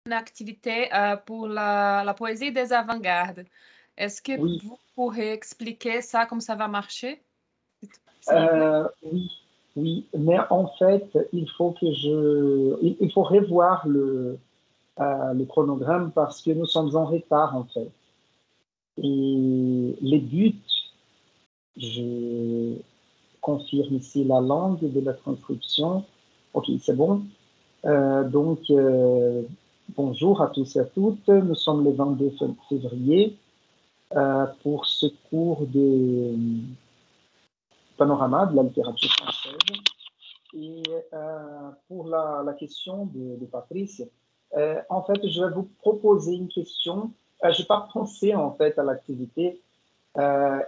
une activité pour la poésie des avant-gardes. Est-ce que Oui, vous pourrez expliquer ça, comment ça va marcher, s'il vous plaît? oui, oui, mais en fait, il faut revoir le chronogramme parce que nous sommes en retard en fait. Et les buts, je confirme ici la langue de la transcription. Ok, c'est bon. Bonjour à tous et à toutes. Nous sommes le 22 février pour ce cours de panorama de la littérature française. Et pour la question de Patrice, en fait, je vais vous proposer une question. Je n'ai pas pensé en fait à l'activité.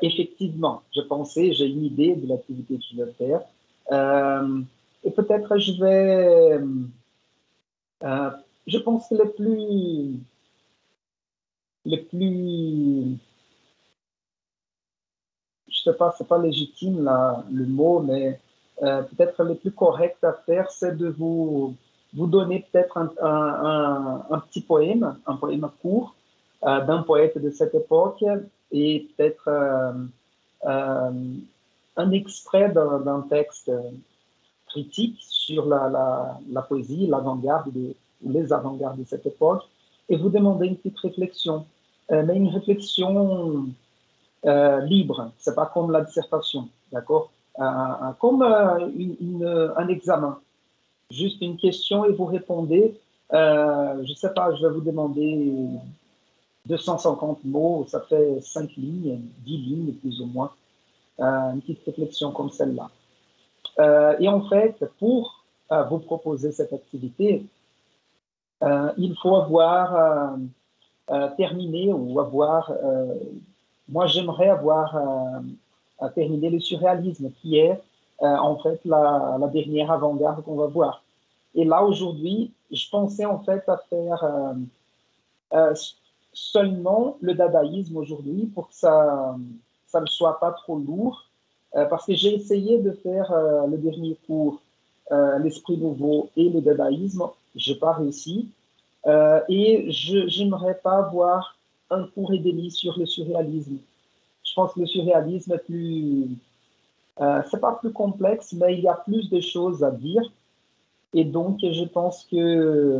Effectivement, j'ai une idée de l'activité que je vais faire. Et peut-être je pense que je sais pas, c'est pas légitime là, le mot, mais peut-être le plus correct à faire, c'est de vous donner peut-être un petit poème, un poème court d'un poète de cette époque et peut-être euh, un extrait d'un texte critique sur la poésie, l'avant-garde ou les avant-gardes de cette époque, et vous demander une petite réflexion, mais une réflexion libre, c'est pas comme la dissertation, d'accord? Comme un examen, juste une question et vous répondez. Je sais pas, je vais vous demander 250 mots, ça fait 5 lignes, 10 lignes plus ou moins, une petite réflexion comme celle-là. Et en fait, pour vous proposer cette activité, il faut avoir terminé ou avoir moi, j'aimerais avoir terminé le surréalisme, qui est en fait la dernière avant-garde qu'on va voir. Et là, aujourd'hui, je pensais en fait à faire euh, seulement le dadaïsme aujourd'hui pour que ça ne soit pas trop lourd, parce que j'ai essayé de faire le dernier cours, l'esprit nouveau et le dadaïsme, je n'ai pas réussi. Et je n'aimerais pas avoir un cours et demi sur le surréalisme. Je pense que le surréalisme est plus, c'est pas plus complexe, mais il y a plus de choses à dire. Et donc, je pense que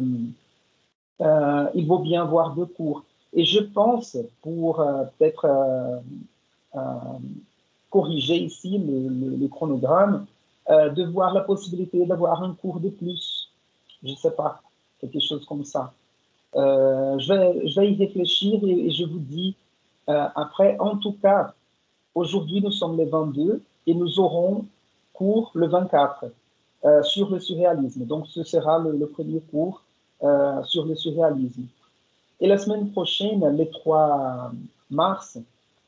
il vaut bien voir deux cours. Et je pense, pour peut-être euh, corriger ici le chronogramme, de voir la possibilité d'avoir un cours de plus. Je ne sais pas, quelque chose comme ça. Je vais y réfléchir et je vous dis après. En tout cas, aujourd'hui, nous sommes le 22 et nous aurons cours le 24 sur le surréalisme. Donc, ce sera le premier cours sur le surréalisme. Et la semaine prochaine, le 3 mars,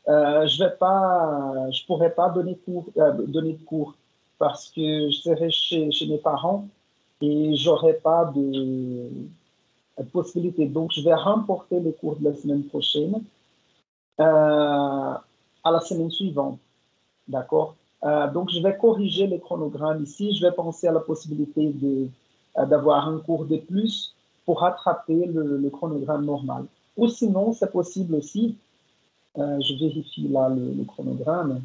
je pourrais pas donner de cours parce que je serai chez mes parents et j'aurai pas de possibilité. Donc, je vais remporter les cours de la semaine prochaine à la semaine suivante. D'accord? Donc, je vais corriger le chronogramme ici. Je vais penser à la possibilité d'avoir un cours de plus pour rattraper le chronogramme normal. Ou sinon, c'est possible aussi, je vérifie là le chronogramme.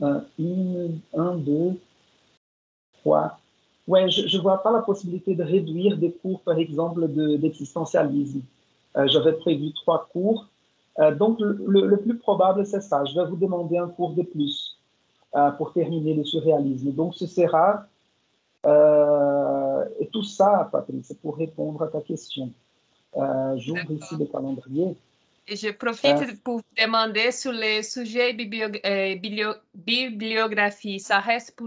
1, 2, 3. Ouais, je ne vois pas la possibilité de réduire des cours, par exemple, d'existentialisme. J'avais prévu 3 cours. Donc, le plus probable, c'est ça. Je vais vous demander un cours de plus pour terminer le surréalisme. Donc, ce sera, et tout ça, Patrice, pour répondre à ta question. J'ouvre ici le calendrier. Et je profite pour vous demander sur les sujets bibliographie. Ça reste pour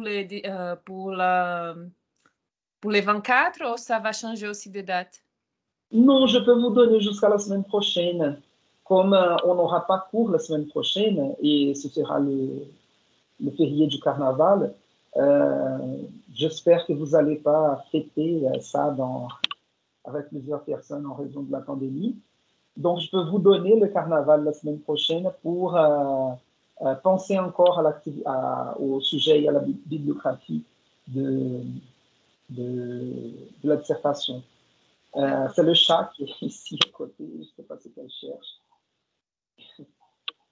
les 24 ou ça va changer aussi de date? Non, je peux vous donner jusqu'à la semaine prochaine. Comme on n'aura pas cours la semaine prochaine et ce sera le férié du carnaval, j'espère que vous n'allez pas fêter ça avec plusieurs personnes en raison de la pandémie. Donc, je peux vous donner le carnaval la semaine prochaine pour penser encore au sujet et à la bibliographie de, de la dissertation. C'est le chat qui est ici à côté, je ne sais pas ce qu'elle cherche.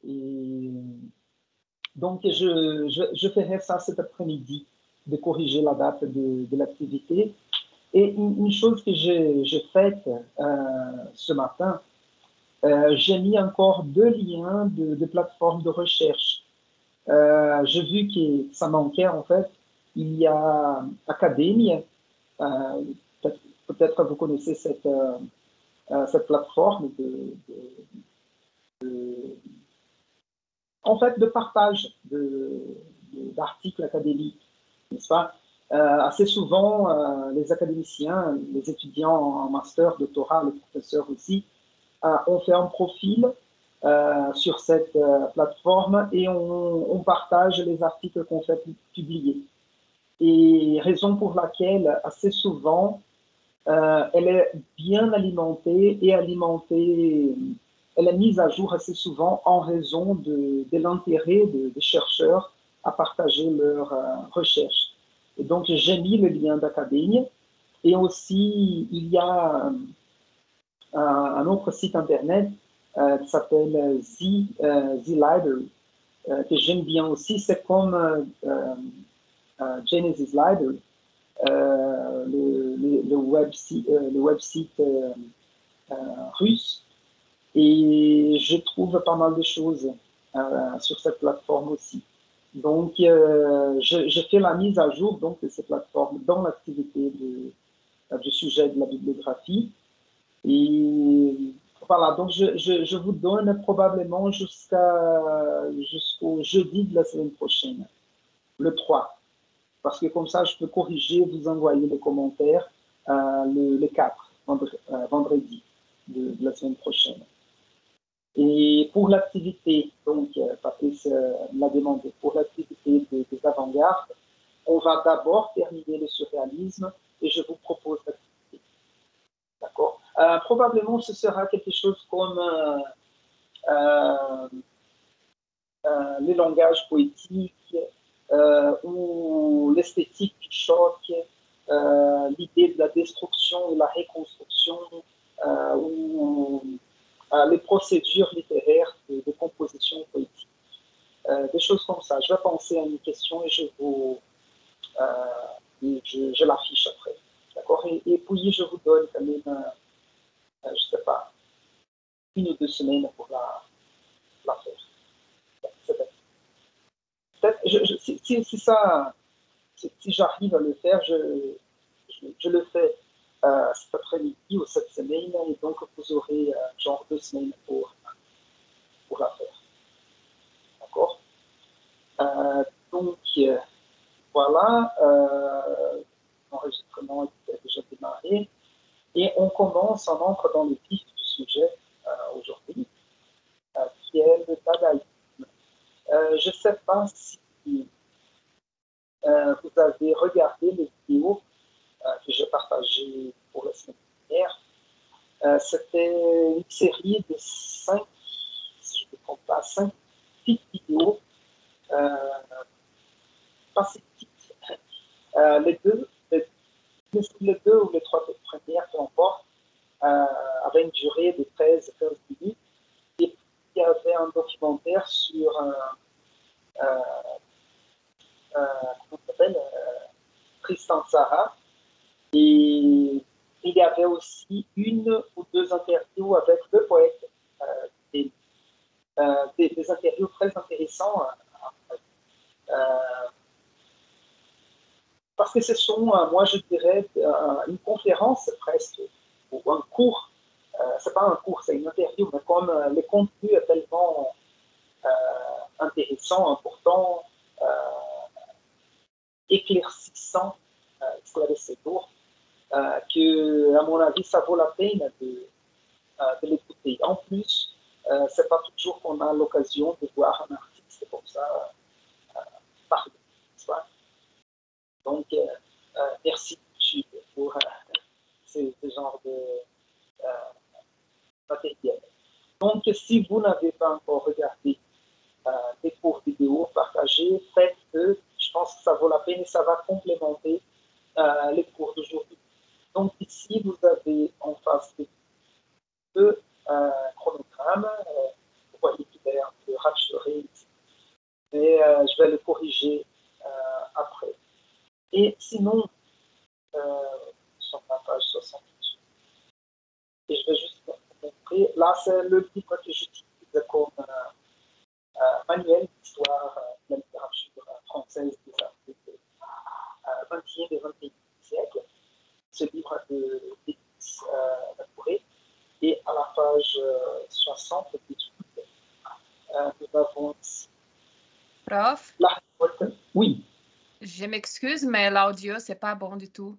Et donc, je ferai ça cet après-midi, de corriger la date de l'activité. Et une chose que j'ai faite ce matin, j'ai mis encore 2 liens de plateformes de recherche. J'ai vu que ça manquait en fait. Il y a Academia, peut-être vous connaissez cette plateforme en fait, de partage d'articles académiques, n'est-ce pas? Assez souvent, les académiciens, les étudiants en master, doctorat, les professeurs aussi, on fait un profil sur cette plateforme et on partage les articles qu'on fait publier. Et raison pour laquelle, assez souvent, elle est bien alimentée et elle est mise à jour assez souvent en raison de l'intérêt des chercheurs à partager leurs recherches. Et donc, j'ai mis le lien d'Academia. Et aussi, il y a un autre site internet qui s'appelle The Library, que j'aime bien aussi. C'est comme Genesis Library, le web site russe. Et je trouve pas mal de choses sur cette plateforme aussi. Donc, je fais la mise à jour donc, de cette plateforme dans l'activité du sujet de la bibliographie. Et voilà, donc je vous donne probablement jusqu'au jeudi de la semaine prochaine, le 3. Parce que comme ça, je peux corriger, vous envoyer les commentaires le 4, vendredi de la semaine prochaine. Et pour l'activité, donc Patrice l'a demandé, pour l'activité des avant-gardes, on va d'abord terminer le surréalisme et je vous propose l'activité. D'accord? Probablement, ce sera quelque chose comme les langages poétiques ou l'esthétique du choc, l'idée de la destruction et la reconstruction, ou les procédures littéraires de composition poétique. Des choses comme ça. Je vais penser à une question et je l'affiche après. D'accord? Et puis, je vous donne quand même, je ne sais pas, 1 ou 2 semaines pour la faire. Peut-être, si j'arrive à le faire, je le fais cet après-midi ou cette semaine, et donc vous aurez genre 2 semaines pour la faire. D'accord? Donc, voilà, l'enregistrement est déjà démarré, et on entre dans le vif du sujet aujourd'hui, qui est le dadaïsme. Je ne sais pas si vous avez regardé les vidéos que j'ai partagées pour la semaine dernière. C'était une série de 5, si je ne me trompe pas, 5 petites vidéos, pas si petites, les deux ou les 3 premières, peu importe, avaient une durée de 13-15 minutes. Et puis, il y avait un documentaire sur comment ça s'appelle, Tristan Tzara. Et il y avait aussi 1 ou 2 interviews avec le poète, des interviews très intéressantes, parce que ce sont, moi je dirais, une conférence presque, ou un cours. C'est pas un cours, c'est une interview, mais comme le contenu est tellement intéressant, important, éclaircissant, esclarecedor, que, à mon avis, ça vaut la peine de l'écouter. En plus, c'est pas toujours qu'on a l'occasion de voir un artiste comme ça parler. Donc, merci pour ce genre de matériel. Donc, si vous n'avez pas encore regardé des cours vidéo partagés, faites-le. Je pense que ça vaut la peine et ça va complémenter les cours d'aujourd'hui. Donc, ici, vous avez en là, c'est le livre que j'utilise comme manuel d'histoire de la littérature française des 20e et 21e siècle. Ce livre de Denis Lacouré. Et à la page 60, nous avons ici Prof, la révolte. Oui. je m'excuse, mais l'audio, c'est pas bon du tout.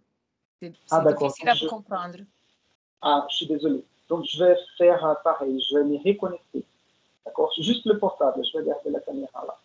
Ah, C'est d'accord. difficile à vous comprendre. Ah, je suis désolé. Donc, je vais faire pareil. Je vais me reconnecter. D'accord? Juste le portable. Je vais garder la caméra là.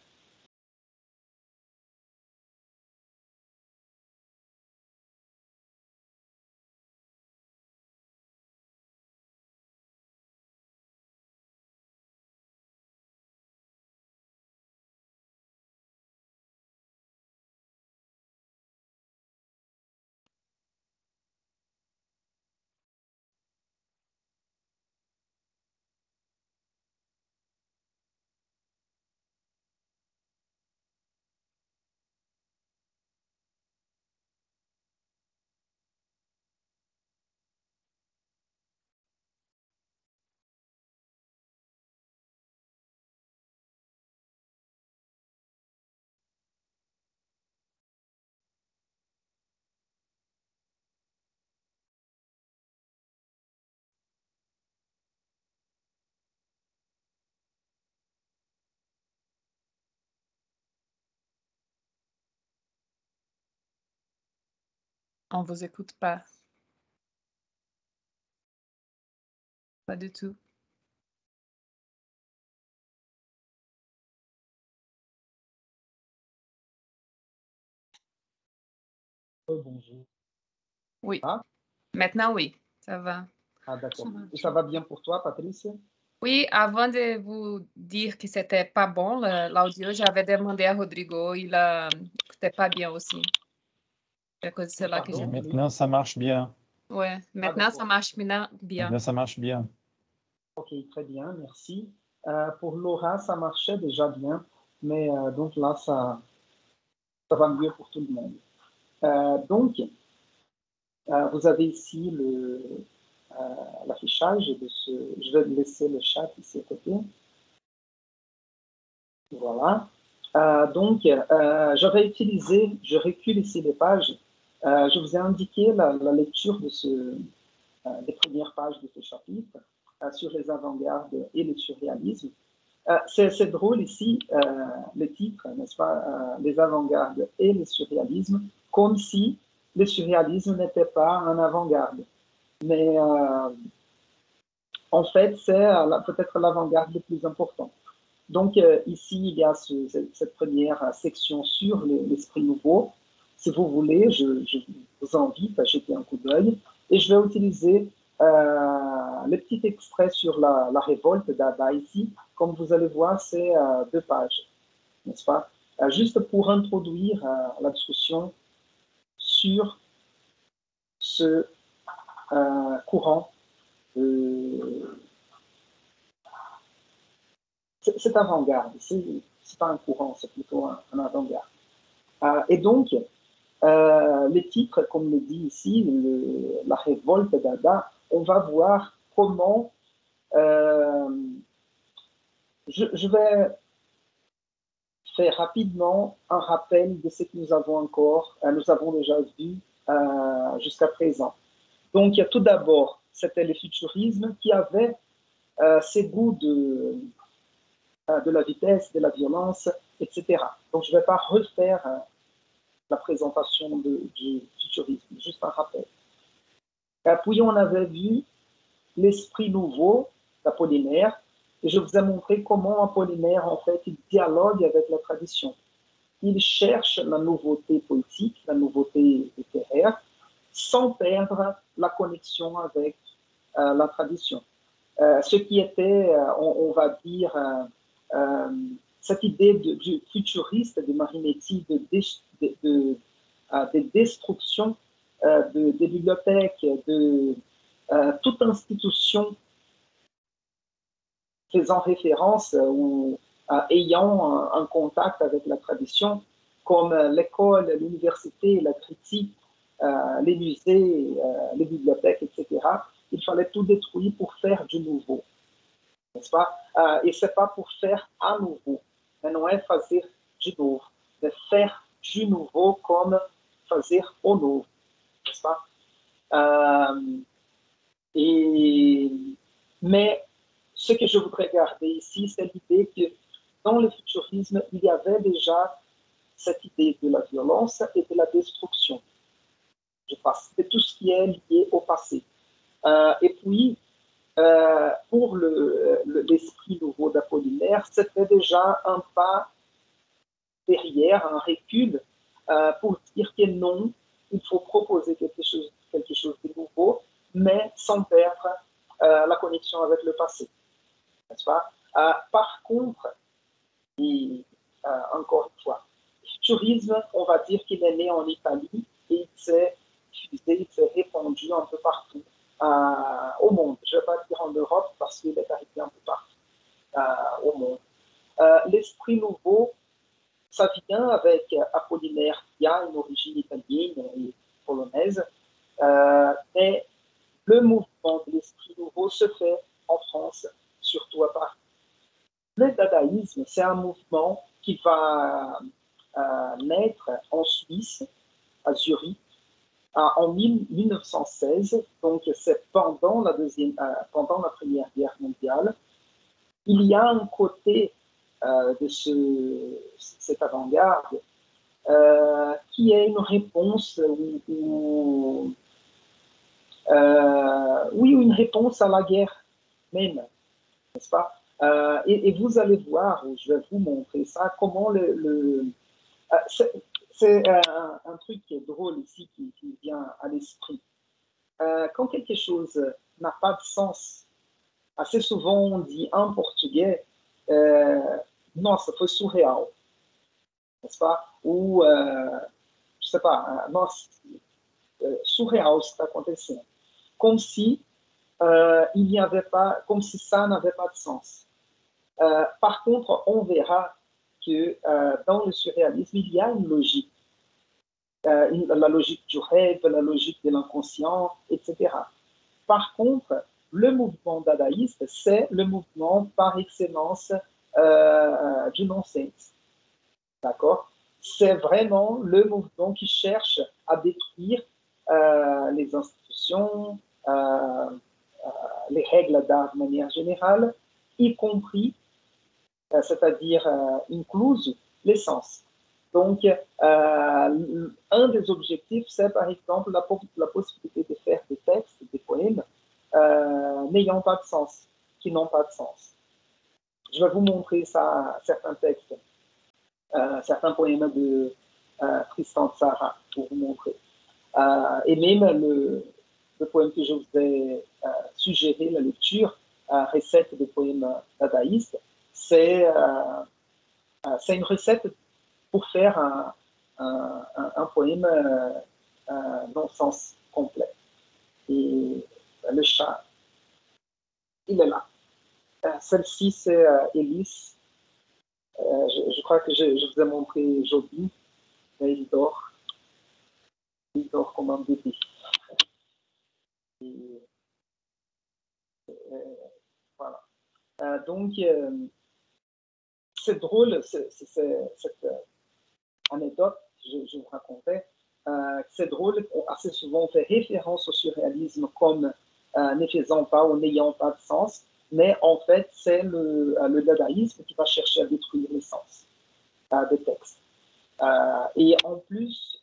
On vous écoute pas. Pas du tout. Bonjour. Oui. Ah? Maintenant, oui. Ça va. Ah, d'accord. Et ça va bien pour toi, Patrice? Oui, avant de vous dire que c'était pas bon, l'audio, j'avais demandé à Rodrigo, il n'écoutait pas bien aussi. C'est à cause de cela que j'ai... Pardon? Maintenant, ça marche bien. Ouais, maintenant, ça d'accord. marche bien. Maintenant, ça marche bien. Ok, très bien, merci. Pour Laura, ça marchait déjà bien, mais donc là, ça va mieux pour tout le monde. Donc, vous avez ici l'affichage de ce. Je vais laisser le chat ici à côté. Voilà. Donc, je recule ici les pages. Je vous ai indiqué la lecture des premières pages de ce chapitre sur les avant-gardes et le surréalisme. C'est drôle ici, le titre, n'est-ce pas, les avant-gardes et le surréalisme, comme si le surréalisme n'était pas un avant-garde. Mais en fait, c'est peut-être l'avant-garde le plus important. Donc ici, il y a cette première section sur l'esprit nouveau. Si vous voulez, je vous invite à jeter un coup d'œil. Et je vais utiliser le petit extrait sur la révolte d'Ada ici. Comme vous allez voir, c'est 2 pages, n'est-ce pas? Juste pour introduire la discussion sur ce courant. C'est avant-garde, c'est pas un courant, c'est plutôt un avant-garde. Et donc, le titre, comme le dit ici, la révolte d'Ada, on va voir comment. Je vais faire rapidement un rappel de ce que nous avons déjà vu jusqu'à présent. Donc, tout d'abord, c'était le futurisme qui avait ses goûts de la vitesse, de la violence, etc. Donc, je ne vais pas refaire la présentation du futurisme, juste un rappel. Puis, on avait vu l'esprit nouveau d'Apollinaire, et je vous ai montré comment Apollinaire, en fait, il dialogue avec la tradition. Il cherche la nouveauté poétique, la nouveauté littéraire, sans perdre la connexion avec la tradition. Ce qui était, on va dire, cette idée du futuriste de Marinetti de destruction des bibliothèques, de toute institution faisant référence ou ayant un contact avec la tradition, comme l'école, l'université, la critique, les musées, les bibliothèques, etc. Il fallait tout détruire pour faire du nouveau. n'est-ce pas? Et ce n'est pas pour faire à nouveau, mais não é fazer de novo, mais faire du nouveau comme fazer au novo, n'est-ce pas? Mais ce que je voudrais garder ici, c'est l'idée que dans le futurisme, il y avait déjà cette idée de la violence et de la destruction de tout ce qui est lié au passé. Et puis, pour l'esprit nouveau d'Apollinaire, c'était déjà un pas derrière, un recul, pour dire que non, il faut proposer quelque chose de nouveau, mais sans perdre la connexion avec le passé. N'est-ce pas? Par contre, et encore une fois, le futurisme, on va dire qu'il est né en Italie et il s'est diffusé, il s'est répandu un peu partout au monde. Je ne vais pas dire en Europe parce qu'il est arrivé un peu partout au monde. L'esprit nouveau, ça vient avec Apollinaire, qui a une origine italienne et polonaise, mais le mouvement de l'esprit nouveau se fait en France, surtout à Paris. Le dadaïsme, c'est un mouvement qui va naître en Suisse, à Zurich, en 1916, donc c'est pendant la Première Guerre mondiale. Il y a un côté de cette avant-garde qui est une réponse une réponse à la guerre même, n'est-ce pas? Et vous allez voir, je vais vous montrer ça, comment c'est un truc qui est drôle ici, qui vient à l'esprit. Quand quelque chose n'a pas de sens, assez souvent on dit en portugais, nossa, foi surreal, n'est-ce pas? Ou, je sais pas, nossa, surreal ce qui est acontecendo. Comme si il n'y avait pas, comme si ça n'avait pas de sens. Par contre, on verra que dans le surréalisme, il y a une logique. La logique du rêve, la logique de l'inconscient, etc. Par contre, le mouvement dadaïste, c'est le mouvement par excellence du non-sens. D'accord? C'est vraiment le mouvement qui cherche à détruire les institutions, les règles d'art de manière générale, y compris, c'est-à-dire incluse l'essence. Donc, un des objectifs, c'est par exemple la possibilité de faire des textes, des poèmes n'ayant pas de sens, qui n'ont pas de sens. Je vais vous montrer ça, certains textes, certains poèmes de Tristan Tzara, pour vous montrer. Et même le poème que je vous ai suggéré, la lecture, recette de poèmes dadaïstes, c'est une recette pour faire un poème non-sens complet. Et le chat, il est là. Celle-ci, c'est Élise. Je crois que je vous ai montré Joby, mais il dort. Il dort comme un bébé. Et, voilà. Donc, c'est drôle, cette anecdote que je vous racontais. C'est drôle, assez souvent on fait référence au surréalisme comme ne faisant pas ou n'ayant pas de sens, mais en fait, c'est le dadaïsme qui va chercher à détruire l'essence des textes. Et en plus,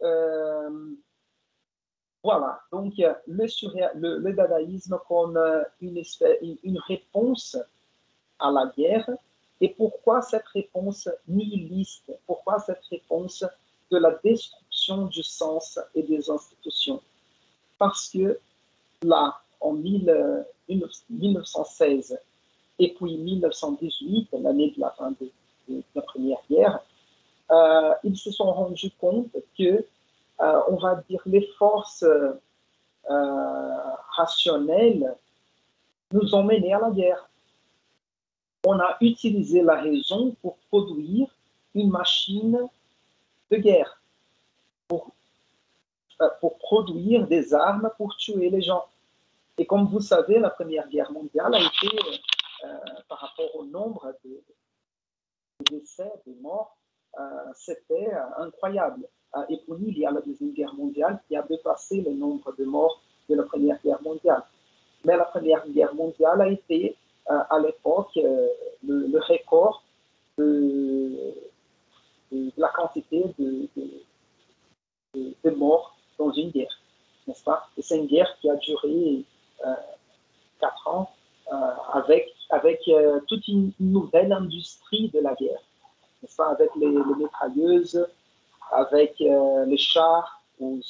voilà, donc le dadaïsme comme une réponse à la guerre. Et pourquoi cette réponse nihiliste? Pourquoi cette réponse de la destruction du sens et des institutions? Parce que là, en 1916 et puis 1918, l'année de la fin de la Première Guerre, ils se sont rendus compte que, on va dire, les forces rationnelles nous ont menés à la guerre. On a utilisé la raison pour produire une machine de guerre, pour produire des armes pour tuer les gens. Et comme vous savez, la Première Guerre mondiale a été par rapport au nombre de décès, de morts, c'était incroyable. Et puis, il y a la Deuxième Guerre mondiale qui a dépassé le nombre de morts de la Première Guerre mondiale. Mais la Première Guerre mondiale a été, à l'époque, le record de la quantité de morts dans une guerre, n'est-ce pas? Et c'est une guerre qui a duré 4 ans avec toute une nouvelle industrie de la guerre, n'est-ce pas? Avec les mitrailleuses, avec les chars, les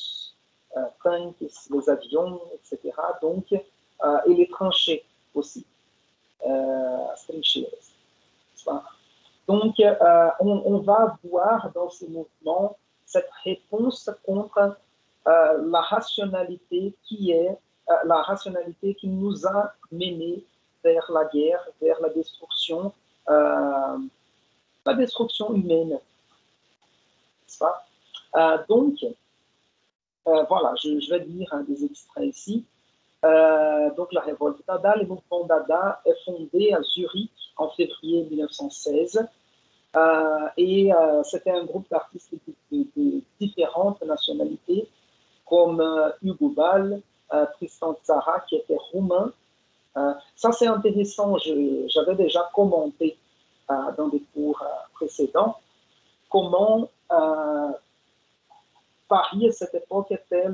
tanks, les avions, etc. Donc, et les tranchées aussi, trinchées, n'est-ce pas? Donc, on va voir dans ce mouvement cette réponse contre la rationalité qui nous a menés vers la guerre, vers la destruction humaine, n'est-ce pas? Donc, voilà, je vais lire des extraits ici. Donc, la révolte Dada, le mouvement Dada est fondé à Zurich en février 1916. Et c'était un groupe d'artistes de différentes nationalités, comme Hugo Ball, Tristan Tzara, qui était roumain. Ça, c'est intéressant. J'avais déjà commenté dans des cours précédents comment Paris, à cette époque, était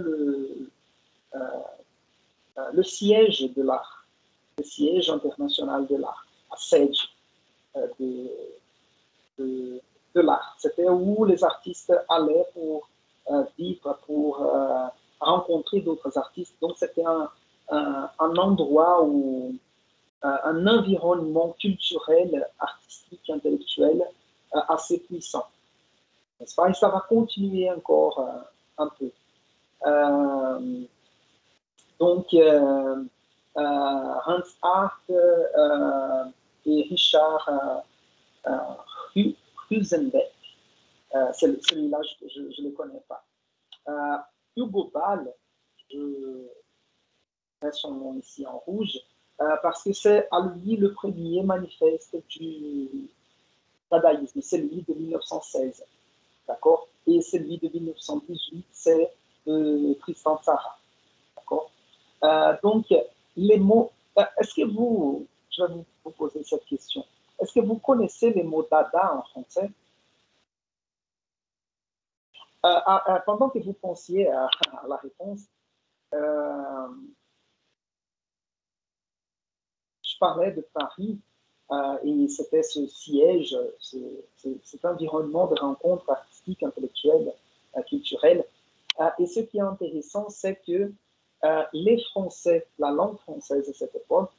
le siège de l'art, le siège international de l'art, la siège de l'art. C'était où les artistes allaient pour vivre, pour rencontrer d'autres artistes. Donc, c'était un endroit où un environnement culturel, artistique, intellectuel assez puissant. N'est-ce pas? Et ça va continuer encore un peu. Donc, Hans Hart et Richard Husenbeck, celui-là, je ne le connais pas. Hugo Ball, je mets son nom ici en rouge, parce que c'est à lui le premier manifeste du dadaïsme, celui de 1916. D'accord? Et celui de 1918, c'est Tristan Tzara. D'accord? Donc, les mots. Est-ce que je vais vous poser cette question. Est-ce que vous connaissez les mots dada en français? Pendant que vous pensiez à la réponse, je parlais de Paris et c'était ce siège, cet environnement de rencontres artistiques, intellectuelles, culturelles. Et ce qui est intéressant, c'est que les Français, la langue française à cette époque,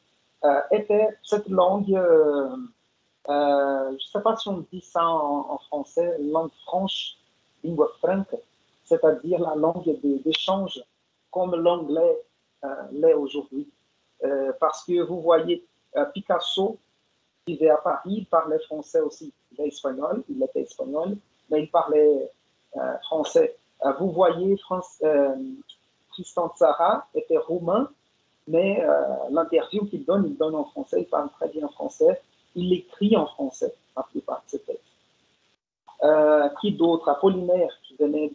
était cette langue, je ne sais pas si on dit ça en français, langue franche, lingua franca, c'est-à-dire la langue d'échange, comme l'anglais l'est aujourd'hui. Parce que vous voyez, Picasso vivait à Paris, il parlait français aussi, il était espagnol, mais il parlait français. Vous voyez, Tristan Tzara était roumain, mais l'interview qu'il donne, il donne en français, il parle très bien français, il écrit en français, la plupart de ses textes. Qui d'autre? Apollinaire, qui venait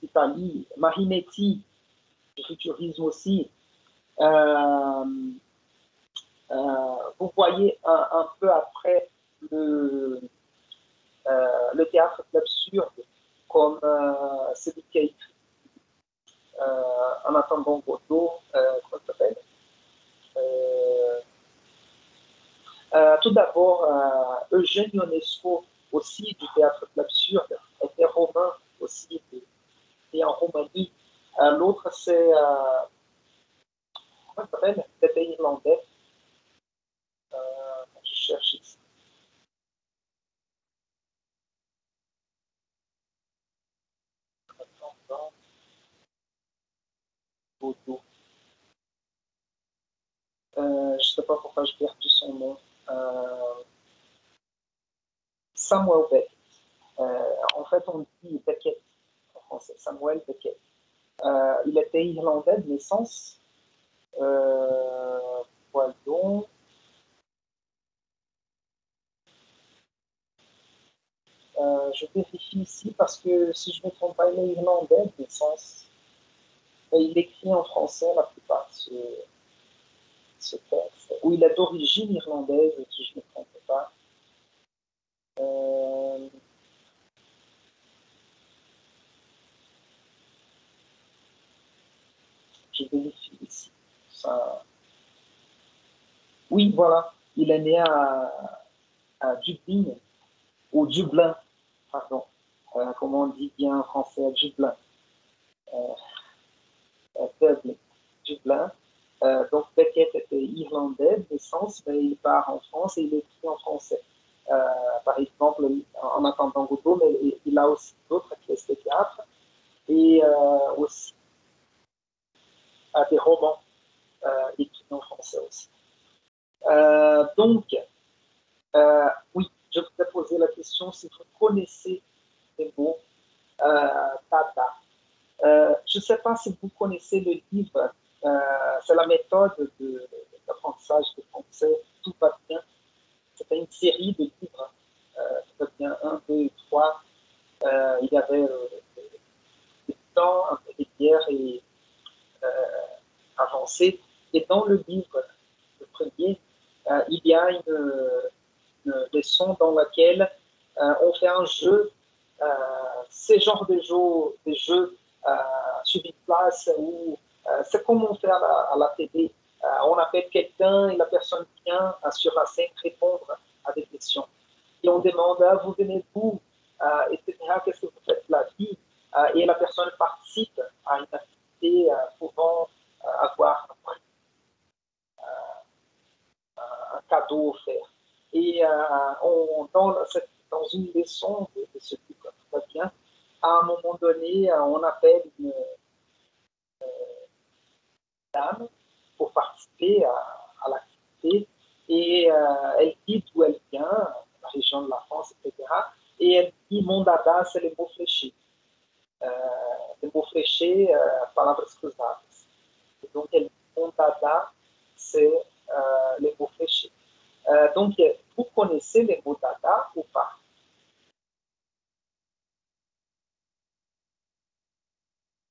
d'Italie, Marinetti, du futurisme aussi. Vous voyez un peu après le théâtre de l'absurde, comme celui qui a écrit En attendant Godot, comment ça s'appelle? Tout d'abord, Eugène Ionesco, aussi du théâtre de l'absurde, était romain aussi, et en Roumanie. L'autre, c'est, comment ça s'appelle? C'était irlandais. Je cherche ici. Godot. Je ne sais pas pourquoi j'ai perdu son nom. Samuel Beckett. En fait, on dit Beckett en français, Samuel Beckett. Il était irlandais de naissance. Voyons. Je vérifie ici parce que si je ne me trompe pas, il est irlandais de naissance. Et il écrit en français la plupart de ce texte. Ou il est d'origine irlandaise, si je ne me trompe pas. Je vérifie ici. Ça... Oui, voilà. Il est né à Dublin, ou Dublin, pardon. Comment on dit bien en français, Dublin. Dublin. Donc Beckett était irlandais de naissance, mais il part en France et il écrit en français. Par exemple, en attendant Godot, mais il a aussi d'autres pièces de théâtre et aussi des romans écrits en français aussi. Donc, oui, je voudrais poser la question si vous connaissez les mots Dada. Je ne sais pas si vous connaissez le livre, c'est la méthode d'apprentissage de français, Tout va bien. C'était une série de livres, Tout va bien, 1, 2, 3. Il y avait des temps intermédiaires et avancés. Et dans le livre, le premier, il y a une leçon dans laquelle on fait un jeu, ce genre de jeux sur une place où c'est comme on fait à la télé. On appelle quelqu'un et la personne vient sur la scène répondre à des questions. Et on demande, vous venez d'où, etc., qu'est-ce que vous faites de la vie, et la personne participe à une activité pouvant avoir un cadeau offert. Et dans une leçon de ce type, tout va bien, à un moment donné, on appelle une dame pour participer à l'activité et elle dit d'où elle vient, la région de la France, etc. Et elle dit mon dada, c'est les mots fléchés. Les mots fléchés, palabras cruzadas. Et donc elle dit mon dada, c'est les mots fléchés. Donc vous connaissez les mots dada ou pas?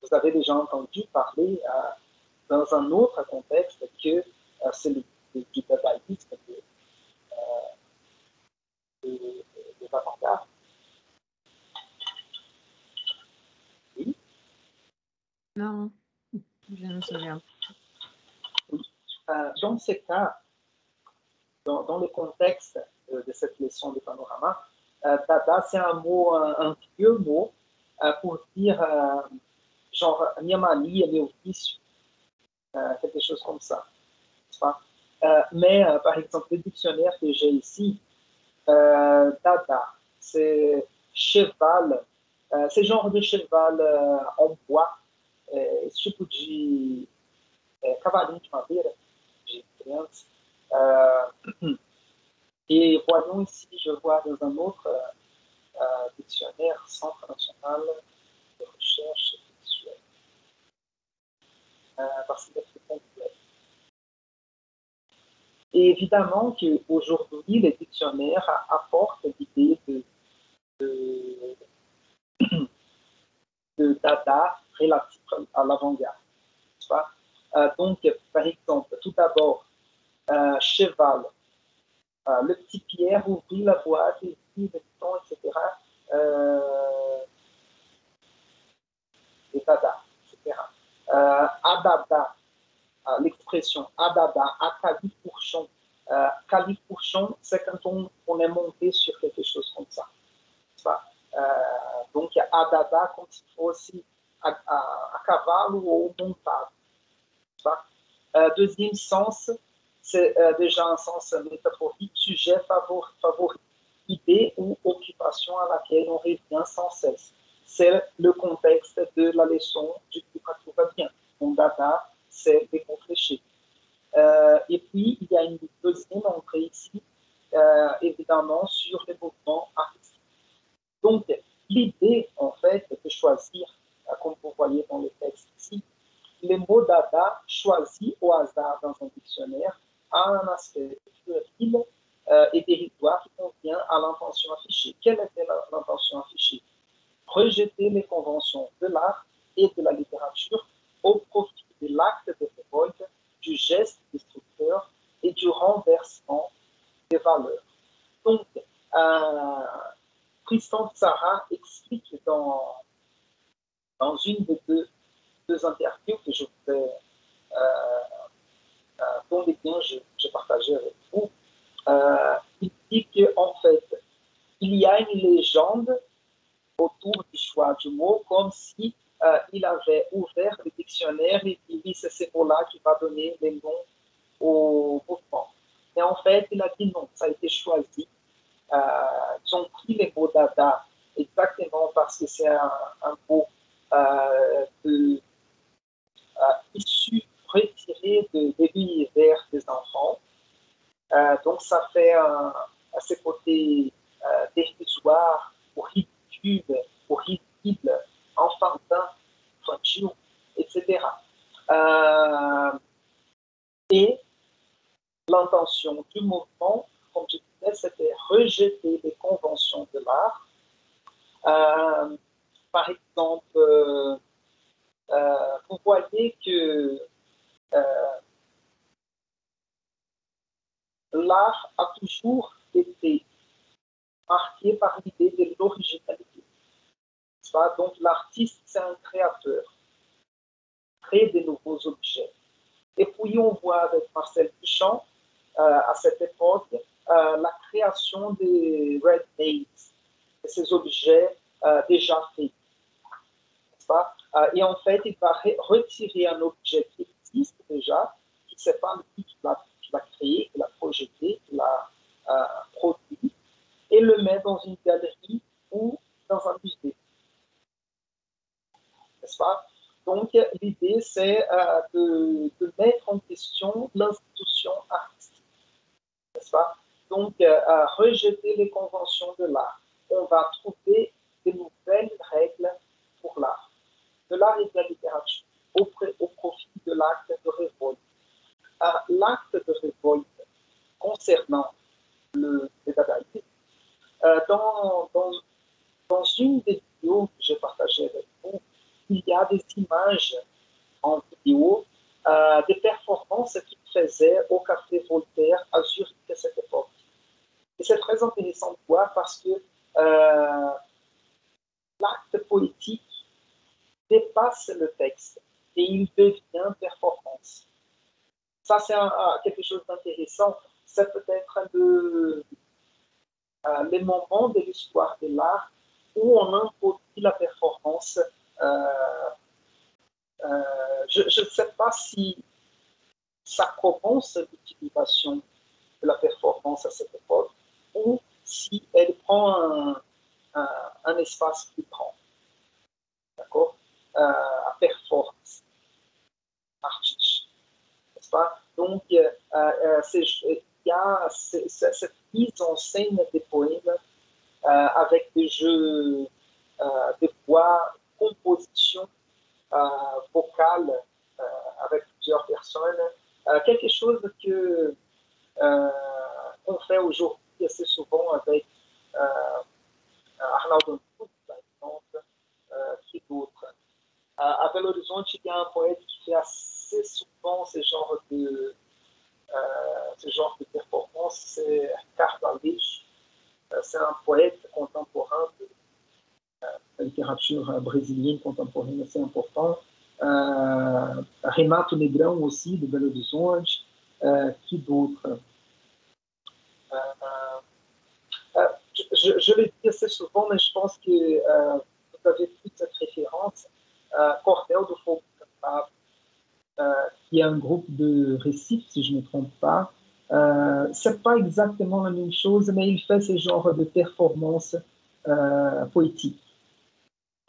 Vous avez déjà entendu parler dans un autre contexte que celui du dadaïsme de l'avant-garde. Oui. Non, je ne me souviens. Oui. Dans ce cas, dans le contexte de cette leçon de panorama, dada, c'est un mot, un vieux mot pour dire genre minha mania, meu vício, quelque chose comme ça. Mais par exemple, le dictionnaire que j'ai ici, dada, c'est cheval, c'est genre de cheval en bois, tipo de cavalinho de madeira, de criança. Et voyons ici, je vois dans un autre dictionnaire, Centre national de recherche visuelle, parce qu'il est très complet. Et évidemment qu'aujourd'hui, les dictionnaires apportent l'idée de dada relatif à l'avant-garde. Donc, par exemple, tout d'abord, cheval, le petit Pierre ouvrit la boîte, et dit le temps, etc. Et dada, etc. Adada, l'expression adada, à califourchon. Califourchon, c'est quand on est monté sur quelque chose comme ça. Donc, il y a adada comme s'il faut aussi à cavalo ou montado. Deuxième sens, c'est déjà un sens métaphorique, sujet favori, idée ou occupation à laquelle on revient sans cesse. C'est le contexte de la leçon du tout va bien. Mon dada, c'est des mots fléchés. Et puis, il y a une deuxième entrée ici, évidemment, sur les mouvements artistiques. Donc, l'idée, en fait, de choisir, comme vous voyez dans le texte ici, les mots dada choisis au hasard dans un dictionnaire a un aspect puéril et dérisoire qui convient à l'intention affichée. Quelle était l'intention affichée? Rejeter les conventions de l'art et de la littérature au profit de l'acte de révolte, du geste destructeur et du renversement des valeurs. Donc, Tristan Tzara explique dans une des deux interviews que je voudrais, dont les liens je partageais avec vous, il dit qu'en fait, il y a une légende autour du choix du mot, comme si il avait ouvert le dictionnaire et il dit c'est ces mots-là qui va donner les noms au mouvement. Mais en fait, il a dit non, ça a été choisi. Ils ont pris les mots dada exactement parce que c'est un mot issu, retiré de l'univers des enfants. Donc ça fait à ce côté dérisoire, ou ridicule, ou risible, enfantin, infantile, etc. Et l'intention du mouvement, comme je disais, c'était rejeter les conventions de l'art. Par exemple, vous voyez que l'art a toujours été marqué par l'idée de l'originalité. Donc l'artiste, c'est un créateur, crée de nouveaux objets. Et puis on voit avec Marcel Duchamp, à cette époque, la création des ready-made, de ces objets déjà faits. Et en fait, il va retirer un objet qui existe déjà, qui ne sait pas lui qui l'a créé, qui l'a projeté, qui l'a produit, et le met dans une galerie ou dans un musée. N'est-ce pas? Donc, l'idée, c'est de mettre en question l'institution artistique. N'est-ce pas? Donc, rejeter les conventions de l'art. On va trouver de nouvelles règles pour l'art. De l'art et de la littérature, au profit de l'acte de révolte. L'acte de révolte concernant le dadaïsme, dans une des vidéos que j'ai partagées avec vous, il y a des images en vidéo des performances qu'il faisait au Café Voltaire à Zurich à cette époque. Et c'est très intéressant de voir parce que l'acte poétique dépasse le texte et il devient performance. Ça, c'est quelque chose d'intéressant. C'est peut-être les moments de l'histoire de l'art où on introduit la performance. Je ne sais pas si ça commence l'utilisation de la performance à cette époque ou si elle prend un espace plus grand. D'accord? À performance artistique. N'est-ce pas? Donc, il y a cette mise en scène des poèmes avec des jeux de voix, composition vocale avec plusieurs personnes. Quelque chose qu'on fait aujourd'hui assez souvent avec Arnaldo Antunes, par exemple, qui d'autres. À Belo Horizonte, il y a un poète qui fait assez souvent ce genre de performance, c'est Ricardo Aleixo. C'est un poète contemporain de la littérature brésilienne contemporaine assez important. Renato Negrão aussi, de Belo Horizonte. Qui d'autre? Je le dis assez souvent, mais je pense que vous avez toute cette référence. Cordel do Fogo Cantado, qui est un groupe de Recife, si je ne me trompe pas. C'est pas exactement la même chose, mais il fait ce genre de performance poétique,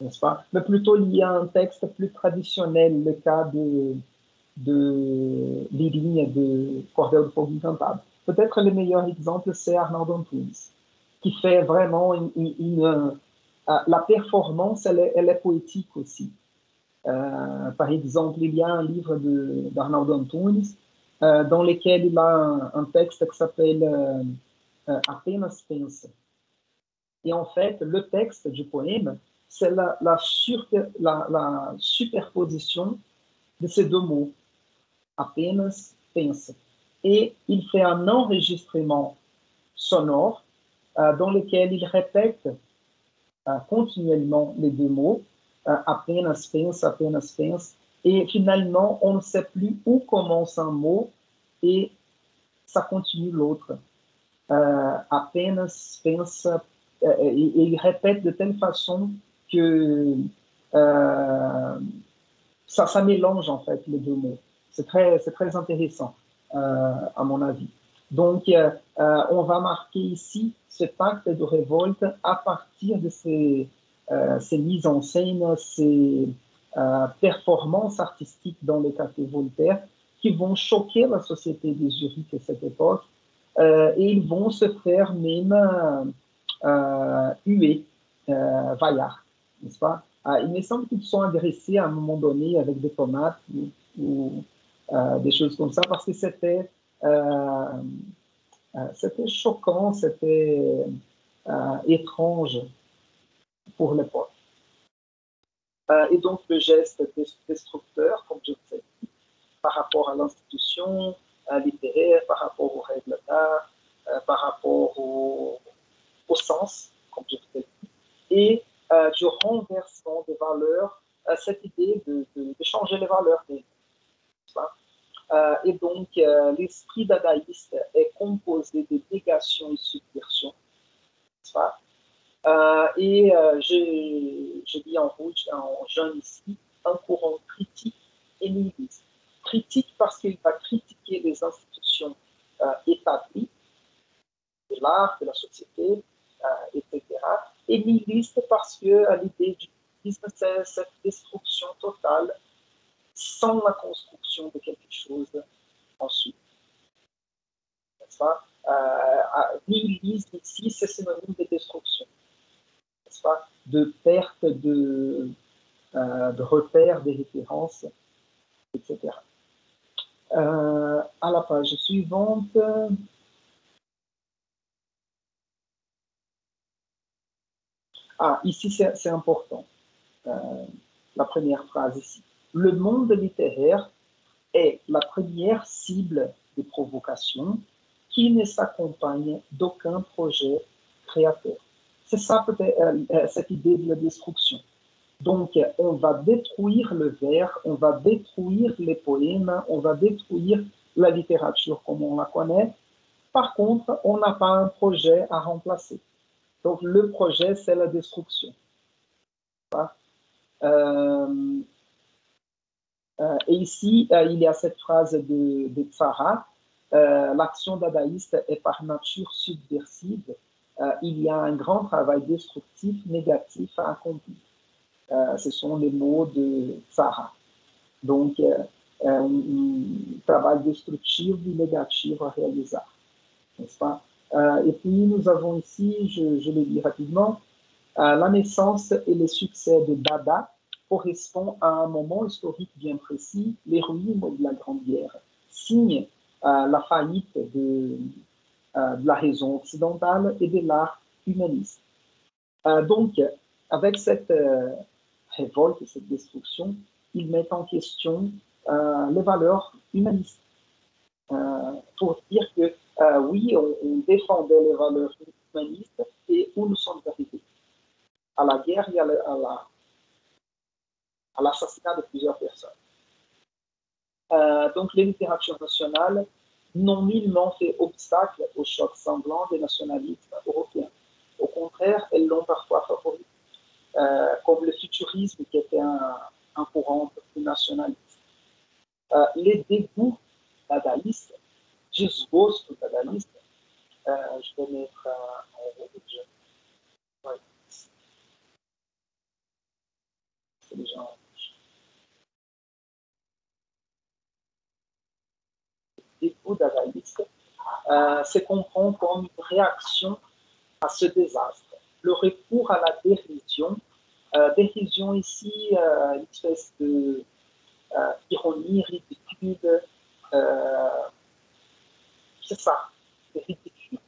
n'est-ce pas? Mais plutôt il y a un texte plus traditionnel, le cas des lignes de Cordel do Fogo Encantado. Peut-être le meilleur exemple, c'est Arnaldo Antunes, qui fait vraiment la performance, elle est poétique aussi. Par exemple, il y a un livre d'Arnaldo Antunes dans lesquels il a un texte qui s'appelle Apenas pensa. Et en fait, le texte du poème, c'est la superposition de ces deux mots, apenas pensa. Et il fait un enregistrement sonore dans lequel il répète continuellement les deux mots, apenas pensa, et finalement, on ne sait plus où commence un mot et ça continue l'autre. Apenas pensa, et il répète de telle façon que ça mélange en fait les deux mots. C'est très intéressant, à mon avis. Donc, on va marquer ici ce acte de révolte à partir de ces mises en scène, ces performances artistiques dans le café Voltaire qui vont choquer la société de Zurich à cette époque et ils vont se faire même huer, vaillard, n'est-ce pas? Il me semble qu'ils sont agressés à un moment donné avec des tomates ou des choses comme ça parce que c'était choquant, c'était étrange pour l'époque. Et donc le geste destructeur, comme je vous ai dit, par rapport à l'institution littéraire, par rapport aux règles d'art, par rapport au sens, comme je vous ai dit, et du renversement des valeurs, cette idée de changer les valeurs des et donc, l'esprit dadaïste est composé de négation et subversion. Et je dis en rouge, en jaune ici, un courant critique et nihiliste. Critique parce qu'il va critiquer les institutions établies, de l'art, de la société, etc. Et nihiliste parce que l'idée du nihilisme, c'est cette destruction totale sans la construction de quelque chose ensuite. N'est-ce pas? Nihilisme ici, c'est synonyme de destruction. N'est-ce pas? De perte de repères, des références, etc. À la page suivante. Ici, c'est important. La première phrase ici. Le monde littéraire est la première cible de provocation qui ne s'accompagne d'aucun projet créateur. C'est ça peut-être cette idée de la destruction. Donc, on va détruire le vers, on va détruire les poèmes, on va détruire la littérature comme on la connaît. Par contre, on n'a pas un projet à remplacer. Donc, le projet, c'est la destruction. Et ici, il y a cette phrase de Tzara, l'action dadaïste est par nature subversive. Il y a un grand travail destructif, négatif à accomplir. Ce sont les mots de Tzara. Donc, un travail destructif et négatif à réaliser. N'est-ce pas? Et puis, nous avons ici, je le dis rapidement, la naissance et le succès de Dada correspond à un moment historique bien précis, les ruines de la Grande Guerre, signe la faillite de la raison occidentale et de l'art humaniste. Donc, avec cette révolte et cette destruction, ils mettent en question les valeurs humanistes. Pour dire que oui, on défendait les valeurs humanistes et où nous sommes arrivés. À la guerre et à l'assassinat de plusieurs personnes. Donc, les littératures nationales n'ont nullement fait obstacle au choc sanglant des nationalistes européens. Au contraire, elles l'ont parfois favorisé, comme le futurisme qui était un courant un peu plus nationaliste. Les dégoûts dadaïstes, jusqu'au dadaïste, je vais mettre en rouge. Ouais. C'est déjà en rouge. Dégoût dadaïste se comprend comme une réaction à ce désastre. Le recours à la dérision, ici, une espèce de ironie, ridicule, c'est ça, c'est ridicule.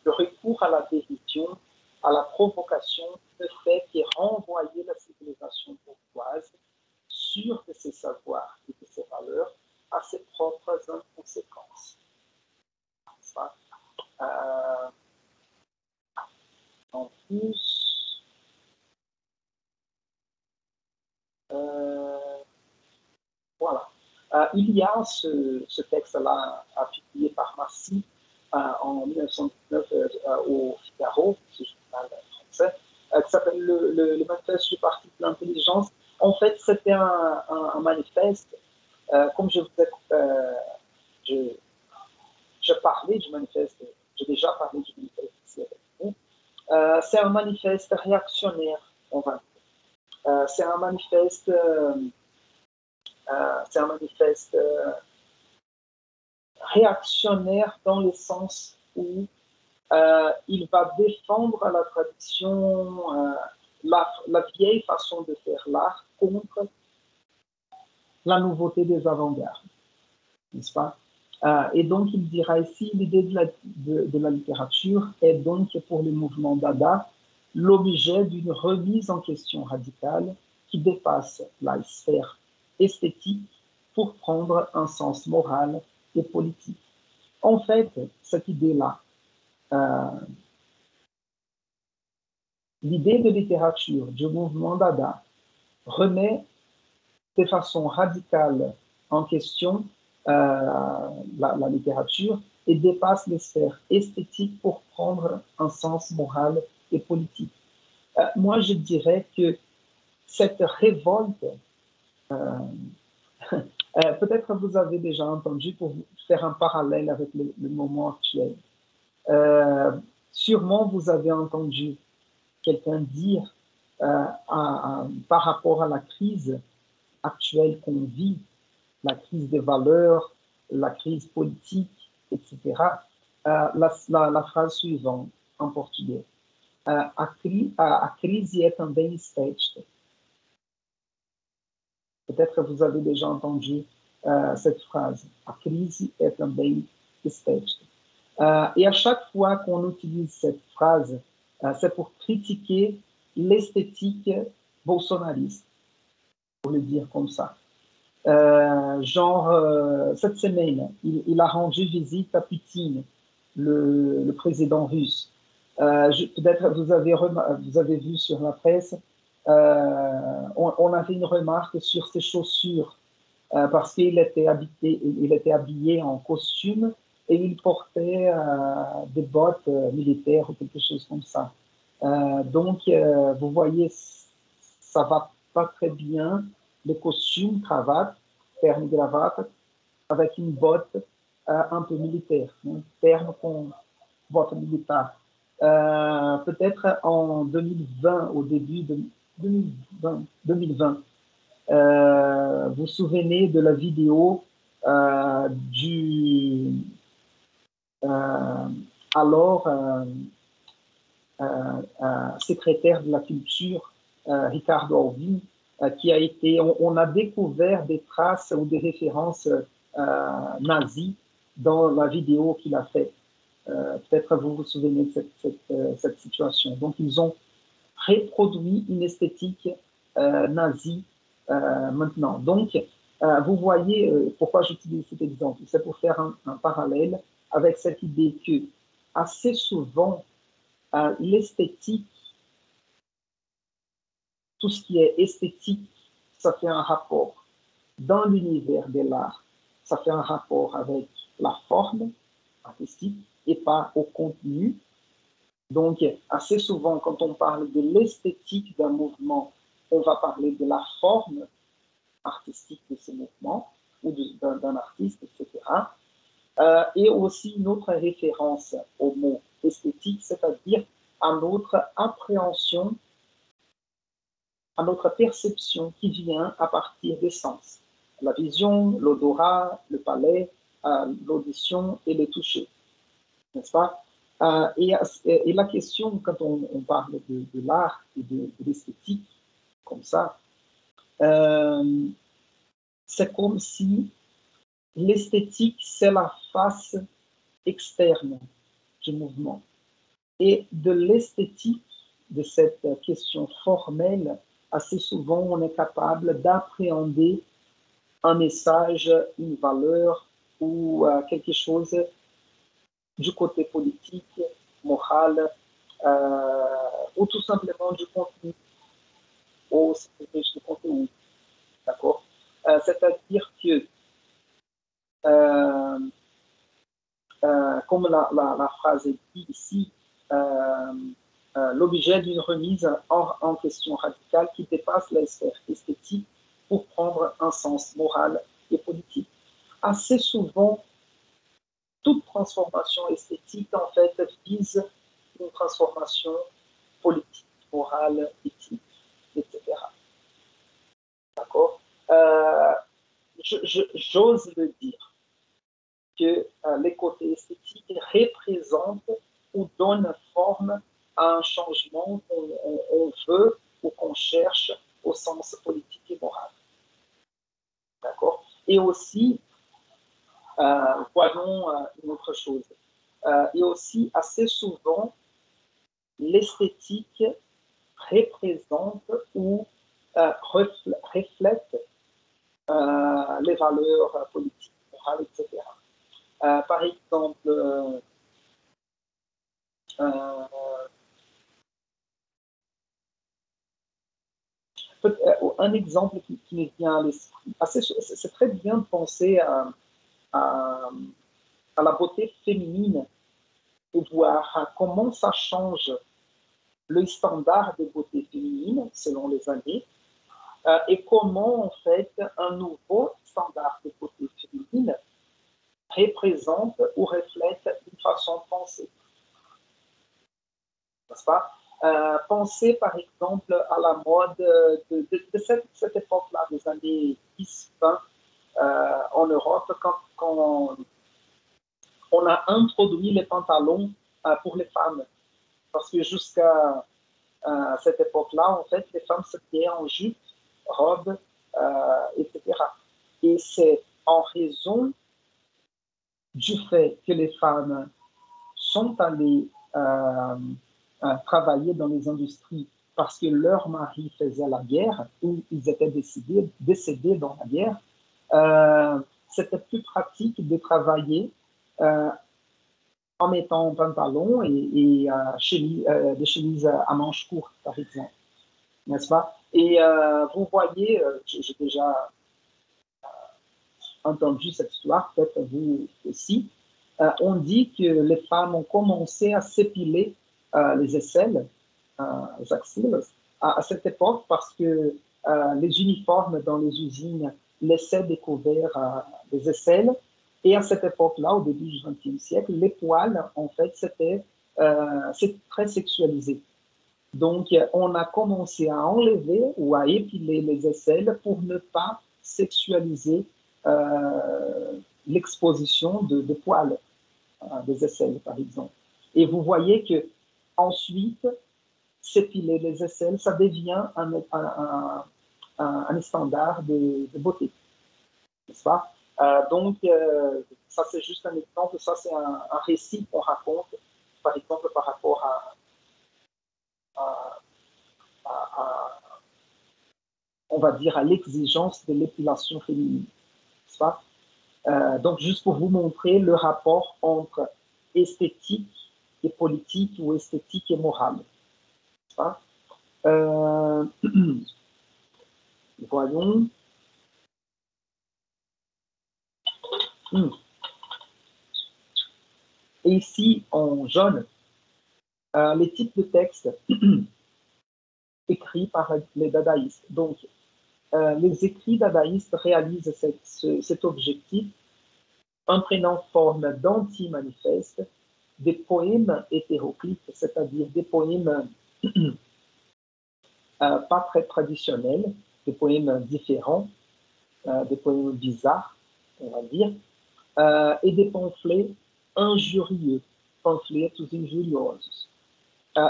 Le recours à la dérision, à la provocation, ne fait que renvoyer la civilisation bourgeoise sûre de ses savoirs et de ses valeurs à ses propres inconséquences. En plus, voilà. Il y a ce texte-là publié par Massy en 1919 au Figaro, ce journal français, qui s'appelle le manifeste du Parti de l'intelligence. En fait, c'était un manifeste, comme je parlais du manifeste, j'ai déjà parlé du manifeste ici avec vous. C'est un manifeste réactionnaire, on va dire. C'est un manifeste réactionnaire dans le sens où il va défendre la tradition, la vieille façon de faire l'art contre la nouveauté des avant-gardes, n'est-ce pas? Et donc, il dira ici, l'idée de la littérature est donc pour le mouvement Dada l'objet d'une remise en question radicale qui dépasse la sphère esthétique pour prendre un sens moral et politique. En fait, cette idée-là, l'idée de littérature du mouvement Dada remet de façon radicale en question la littérature et dépasse les sphères esthétiques pour prendre un sens moral et politique. Moi, je dirais que cette révolte, peut-être vous avez déjà entendu, pour faire un parallèle avec le moment actuel, sûrement vous avez entendu quelqu'un dire par rapport à la crise actuelle qu'on vit, la crise des valeurs, la crise politique, etc., la phrase suivante en portugais. A crise é também estética. Peut-être que vous avez déjà entendu cette phrase. A crise é também estética. Et à chaque fois qu'on utilise cette phrase, c'est pour critiquer l'esthétique bolsonariste, pour le dire comme ça. Cette semaine, il a rendu visite à Poutine, le président russe. Peut-être vous avez vu sur la presse, on avait une remarque sur ses chaussures, parce qu'il était habillé en costume et il portait des bottes militaires ou quelque chose comme ça. Donc, vous voyez, ça va pas très bien, le costume, cravate, terno gravata, avec une botte un peu militaire, terno com botte militaire. Peut-être en 2020, au début de 2020, vous vous souvenez de la vidéo du secrétaire de la culture, Ricardo Alvim, qui a été, on a découvert des traces ou des références nazies dans la vidéo qu'il a faite. Peut-être vous vous souvenez de cette situation. Donc, ils ont reproduit une esthétique nazie maintenant. Donc, vous voyez pourquoi j'utilise cet exemple. C'est pour faire un parallèle avec cette idée que, assez souvent, l'esthétique, tout ce qui est esthétique, ça fait un rapport dans l'univers de l'art, ça fait un rapport avec la forme artistique et pas au contenu. Donc, assez souvent, quand on parle de l'esthétique d'un mouvement, on va parler de la forme artistique de ce mouvement ou d'un artiste, etc. Et aussi une autre référence au mot esthétique, c'est-à-dire à notre appréhension, à notre perception qui vient à partir des sens. La vision, l'odorat, le palais, l'audition et le toucher. N'est-ce pas? Et la question, quand on parle de l'art et de l'esthétique, comme ça, c'est comme si l'esthétique, c'est la face externe du mouvement. Et de l'esthétique, de cette question formelle, assez souvent, on est capable d'appréhender un message, une valeur ou quelque chose du côté politique, moral, ou tout simplement du contenu, ou du contenu. D'accord? C'est-à-dire que, comme la phrase est dit ici, l'objet d'une remise en question radicale qui dépasse la sphère esthétique pour prendre un sens moral et politique. Assez souvent, toute transformation esthétique, en fait, vise une transformation politique, morale, éthique, etc. D'accord? J'ose le dire que les côtés esthétiques représentent ou donnent forme à un changement qu'on veut ou qu'on cherche au sens politique et moral. D'accord? Et aussi, voyons une autre chose. Et aussi, assez souvent, l'esthétique représente ou reflète les valeurs politiques, morales, etc. Par exemple, un exemple qui me vient à l'esprit. C'est très bien de penser à la beauté féminine et voir comment ça change le standard de beauté féminine selon les années et comment en fait un nouveau standard de beauté féminine représente ou reflète une façon de penser. N'est-ce pas? Pensez par exemple à la mode de cette époque-là, des années 10-20 en Europe, quand on a introduit les pantalons pour les femmes. Parce que jusqu'à cette époque-là, en fait, les femmes s'étaient en jupe, robe, etc. Et c'est en raison du fait que les femmes sont allées travailler dans les industries parce que leur mari faisait la guerre ou ils étaient décédés dans la guerre, c'était plus pratique de travailler en mettant un pantalon et des chemises à manches courtes, par exemple. N'est-ce pas? Et vous voyez, j'ai déjà entendu cette histoire, peut-être vous aussi, on dit que les femmes ont commencé à s'épiler les aisselles, les axiles, à cette époque parce que les uniformes dans les usines laissaient découvert les aisselles. Et à cette époque-là, au début du XXe siècle, les poils, en fait, c'est très sexualisé. Donc, on a commencé à enlever ou à épiler les aisselles pour ne pas sexualiser l'exposition de poils, des aisselles, par exemple. Et vous voyez que ensuite, s'épiler les aisselles, ça devient un standard de beauté, n'est-ce pas? Donc, ça c'est juste un exemple, ça c'est un récit qu'on raconte, par exemple, par rapport on va dire, à l'exigence de l'épilation féminine, n'est-ce pas? Donc, juste pour vous montrer le rapport entre esthétique et politique ou esthétique et morale. Voyons. Et ici, en jaune, les types de textes écrits par les dadaïstes. Donc, les écrits dadaïstes réalisent cet objectif en prenant forme d'anti-manifestes, des poèmes hétéroclites, c'est-à-dire des poèmes pas très traditionnels, des poèmes différents, des poèmes bizarres, on va dire, et des pamphlets injurieux, panfletos injuriosos,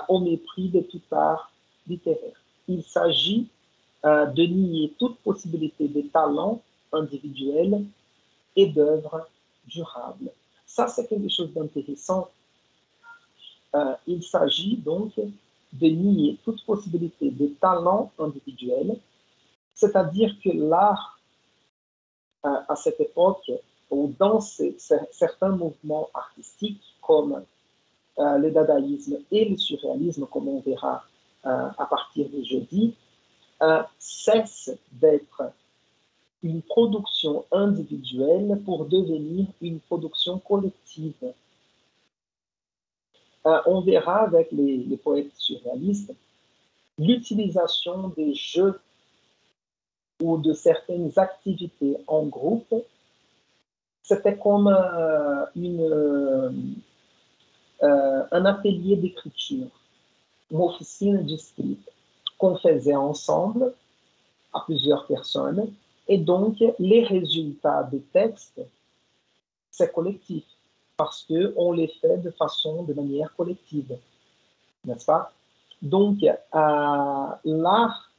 au mépris de tout art littéraire. Il s'agit de nier toute possibilité de talent individuel et d'œuvres durables. Ça, c'est quelque chose d'intéressant. Il s'agit donc de nier toute possibilité de talent individuel, c'est-à-dire que l'art, à cette époque, ou dans certains mouvements artistiques comme le dadaïsme et le surréalisme, comme on verra à partir de jeudi, cesse d'être une production individuelle pour devenir une production collective. On verra avec les poètes surréalistes l'utilisation des jeux ou de certaines activités en groupe. C'était comme un atelier d'écriture, une officine de escrita qu'on faisait ensemble à plusieurs personnes. Et donc, les résultats des textes, c'est collectif, parce qu'on les fait de manière collective, n'est-ce pas? Donc, l'art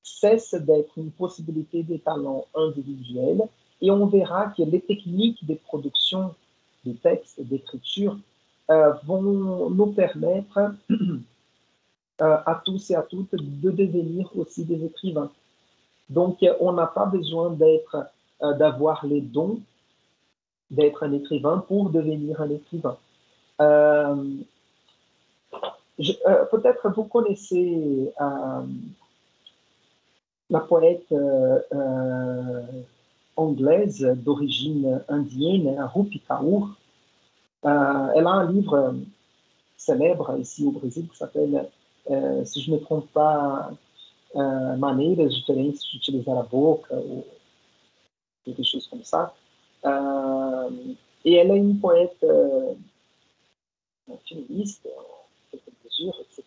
cesse d'être une possibilité de talent individuel, et on verra que les techniques de production de textes, d'écriture, vont nous permettre à tous et à toutes de devenir aussi des écrivains. Donc, on n'a pas besoin d'avoir les dons d'être un écrivain pour devenir un écrivain. Peut-être vous connaissez la poète anglaise d'origine indienne, Rupi Kaur. Elle a un livre célèbre ici au Brésil qui s'appelle, si je ne me trompe pas, Maneiras Diferentes de Utilizar a Boca, ou quelque chose comme ça. Et elle est une poète féministe, en quelque mesure, etc.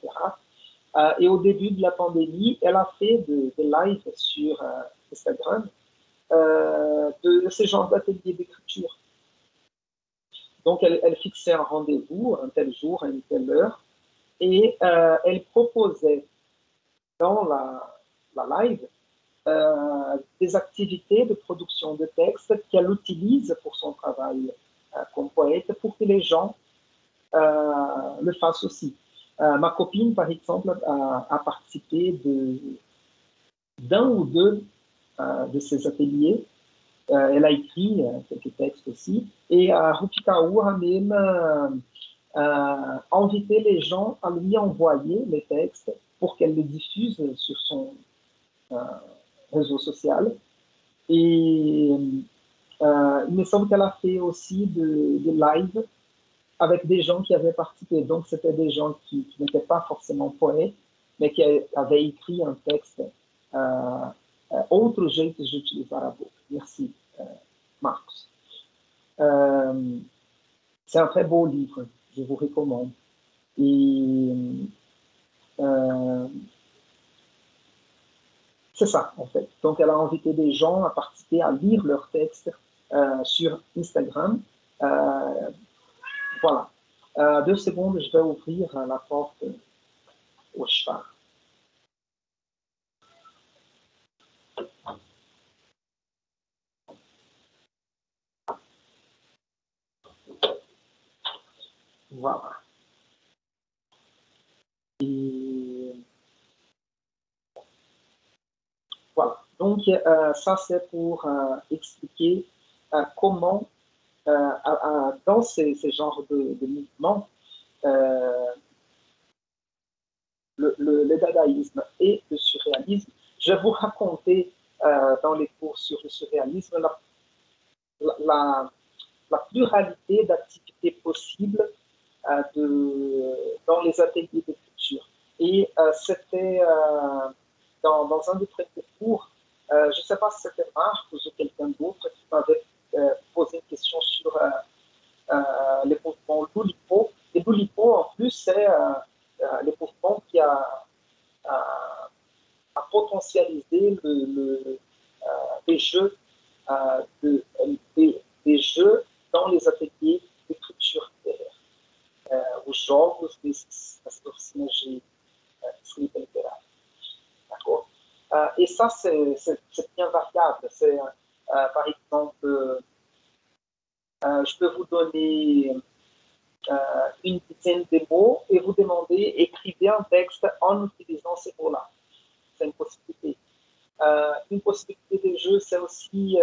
Et au début de la pandémie, elle a fait des lives sur Instagram de ce genre d'atelier d'écriture. Donc, elle fixait un rendez-vous, un tel jour, à une telle heure, et elle proposait dans la live des activités de production de textes qu'elle utilise pour son travail comme poète, pour que les gens le fassent aussi. Ma copine, par exemple, a participé d'un ou deux de ces ateliers. Elle a écrit quelques textes aussi. Et Rupi Kaur a même invité les gens à lui envoyer les textes pour qu'elle les diffuse sur son réseau social. Et il me semble qu'elle a fait aussi des lives avec des gens qui avaient participé. Donc, c'était des gens qui n'étaient pas forcément poètes, mais qui avaient écrit un texte autre jeito de utilizar a boca. Merci, Marcos. C'est un très beau livre, je vous recommande. Et c'est ça, en fait. Donc, elle a invité des gens à participer, à lire leurs textes sur Instagram. Voilà. 2 secondes, je vais ouvrir la porte au cheval. Voilà. Et voilà. Donc, ça, c'est pour expliquer comment, dans ces genres de mouvements, le dadaïsme et le surréalisme, je vais vous raconter dans les cours sur le surréalisme la pluralité d'activités possibles dans les ateliers d'écriture. Et c'était dans un des premiers cours, je ne sais pas si c'était Marc ou quelqu'un d'autre qui m'avait posé une question sur les mouvements Loulipo. Et Loulipo, en plus, c'est le mouvement qui a potentialisé des jeux des jeux dans les ateliers d'écriture littéraire. Os jogos das oficinas de escrita literária. D'accord? Et ça, c'est bien variable. C'est, par exemple, je peux vous donner une dizaine de mots et vous demander écrivez un texte en utilisant ces mots-là. C'est une possibilité. Une possibilité de jeu, c'est aussi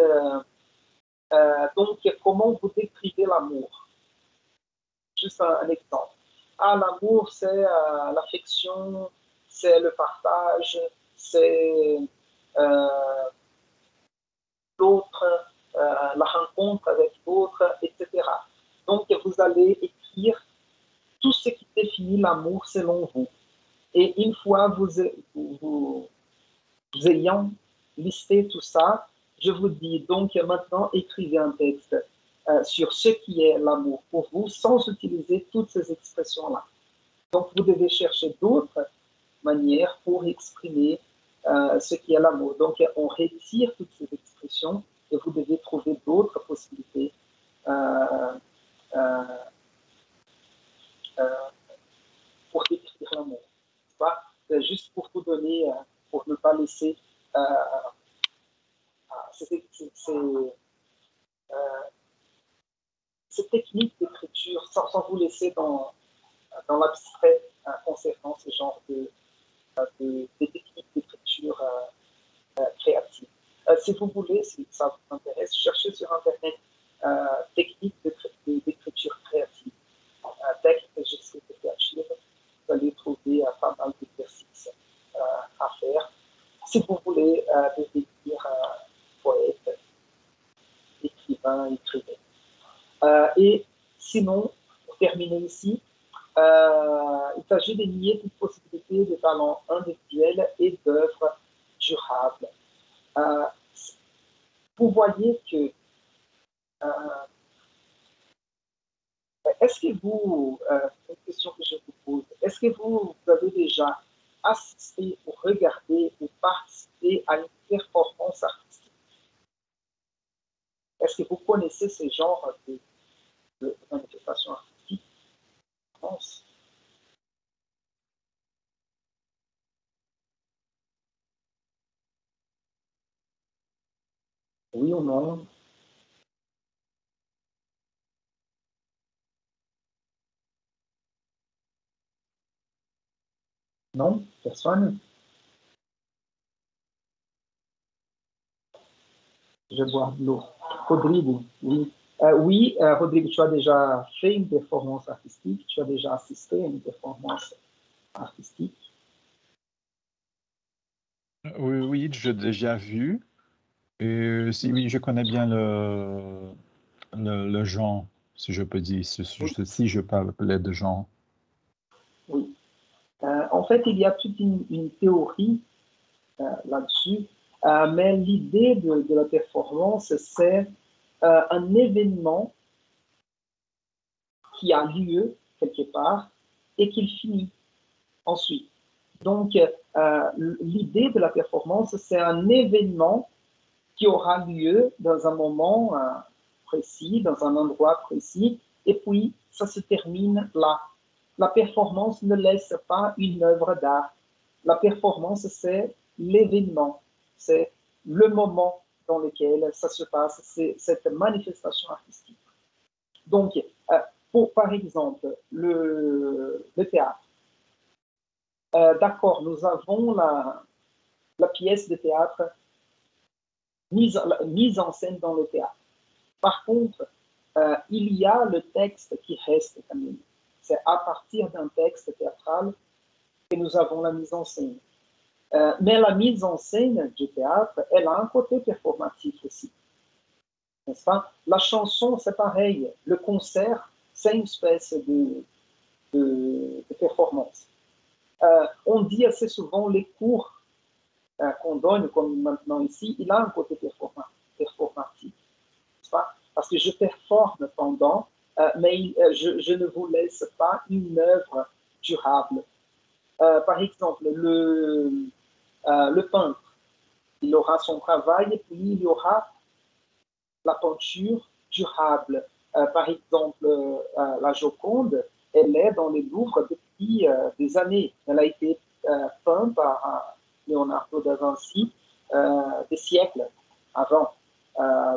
donc comment vous décrivez l'amour. Juste un exemple. Ah, l'amour, c'est l'affection, c'est le partage, c'est l'autre, la rencontre avec l'autre, etc. Donc, vous allez écrire tout ce qui définit l'amour selon vous. Et une fois vous ayant listé tout ça, je vous dis donc maintenant écrivez un texte sur ce qui est l'amour pour vous sans utiliser toutes ces expressions-là. Donc, vous devez chercher d'autres manières pour exprimer ce qui est l'amour. Donc, on retire toutes ces expressions et vous devez trouver d'autres possibilités pour décrire l'amour. C'est juste pour vous donner, pour ne pas laisser ces techniques d'écriture sans vous laisser dans l'abstrait concernant ce genre de techniques d'écriture créative. Si vous voulez, si ça vous intéresse, cherchez sur Internet techniques d'écriture créative. Texte, gestion créative, vous allez trouver pas mal d'exercices à faire. Si vous voulez devenir poète, écrivain, écrivain. Et sinon, pour terminer ici, il s'agit de nier toute possibilité de talent individuel et d'œuvres durables. Vous voyez que est-ce que vous, une question que je vous pose, est-ce que vous avez déjà assisté ou regardé ou participé à une performance artistique? Est-ce que vous connaissez ce genre de manifestation artistique en France? Oui ou non? Non? Personne? Je vais boire de l'eau. Rodrigo, oui. Oui, Rodrigo, tu as déjà fait une performance artistique, tu as déjà assisté à une performance artistique. Oui, oui, j'ai déjà vu. Et oui, je connais bien le genre, si je peux dire, si je parlais de genre. Oui. En fait, il y a toute une théorie là-dessus, mais l'idée de la performance, c'est un événement qui a lieu quelque part et qu'il finit ensuite. Donc, l'idée de la performance, c'est un événement qui aura lieu dans un moment précis, dans un endroit précis, et puis ça se termine là. La performance ne laisse pas une œuvre d'art. La performance, c'est l'événement, c'est le moment dans lequel ça se passe, c'est cette manifestation artistique. Donc, par exemple, le théâtre. D'accord, nous avons la pièce de théâtre mise en scène dans le théâtre. Par contre, il y a le texte qui reste quand même. C'est à partir d'un texte théâtral que nous avons la mise en scène. Mais la mise en scène du théâtre, elle a un côté performatif aussi. N'est-ce pas? La chanson, c'est pareil. Le concert, c'est une espèce de performance. On dit assez souvent les cours qu'on donne, comme maintenant ici, il a un côté performatif. Pas? Parce que je performe pendant, mais je ne vous laisse pas une œuvre durable. Par exemple, le peintre, il aura son travail et puis il y aura la peinture durable. Par exemple, la Joconde, elle est dans les Louvres depuis des années. Elle a été peinte par Leonardo da Vinci des siècles avant.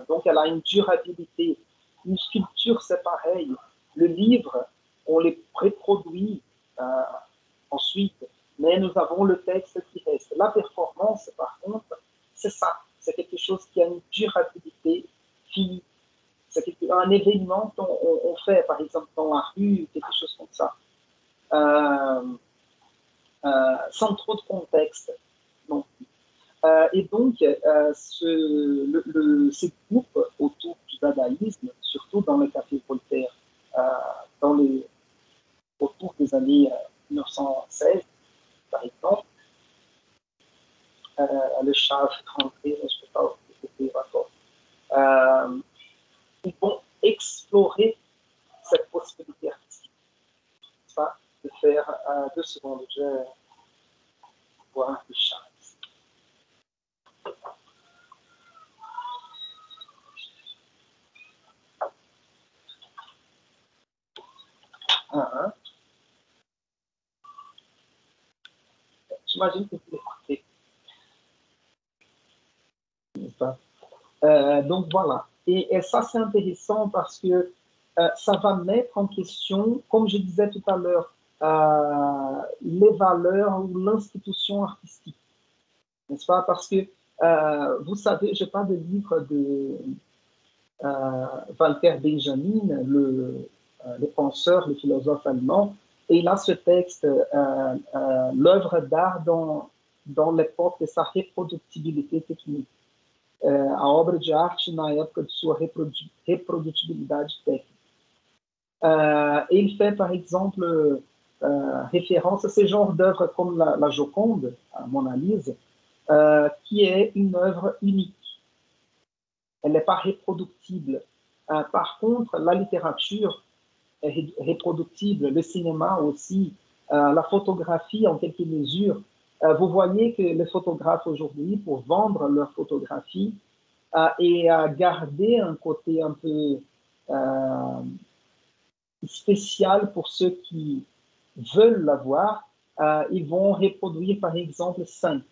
Donc, elle a une durabilité. Une sculpture, c'est pareil. Le livre, on les reproduit ensuite, mais nous avons le texte qui reste. La performance, par contre, c'est ça. C'est quelque chose qui a une durabilité finie. C'est un événement qu'on fait, par exemple, dans la rue, quelque chose comme ça, sans trop de contexte. Non. Et donc, ces groupes autour du dadaïsme, surtout dans le Café Voltaire, autour des années 1916, par exemple, le Charles rentré, je ne sais pas où c'était d'accord. Ils vont explorer cette possibilité artistique. Pas de faire 2 secondes, je vais voir un peu Charles. J'imagine que vous l'écoutez. Donc voilà. Et ça, c'est intéressant parce que ça va mettre en question, comme je disais tout à l'heure, les valeurs ou l'institution artistique. N'est-ce pas? Parce que, vous savez, je parle de livre de Walter Benjamin, le penseur, le philosophe allemand, et il a ce texte, l'œuvre d'art dans l'époque de sa reproductibilité technique. A obra de arte na época de sua reprodutibilidade técnica. Il fait, par exemple, référence à ce genre d'œuvres comme la Joconde, à Mona Lisa, qui est une œuvre unique. Elle n'est pas reproductible. Par contre, la littérature est reproductible, le cinéma aussi, la photographie en quelque mesure. Vous voyez que les photographes aujourd'hui, pour vendre leurs photographies et garder un côté un peu spécial pour ceux qui veulent la voir, ils vont reproduire par exemple 5.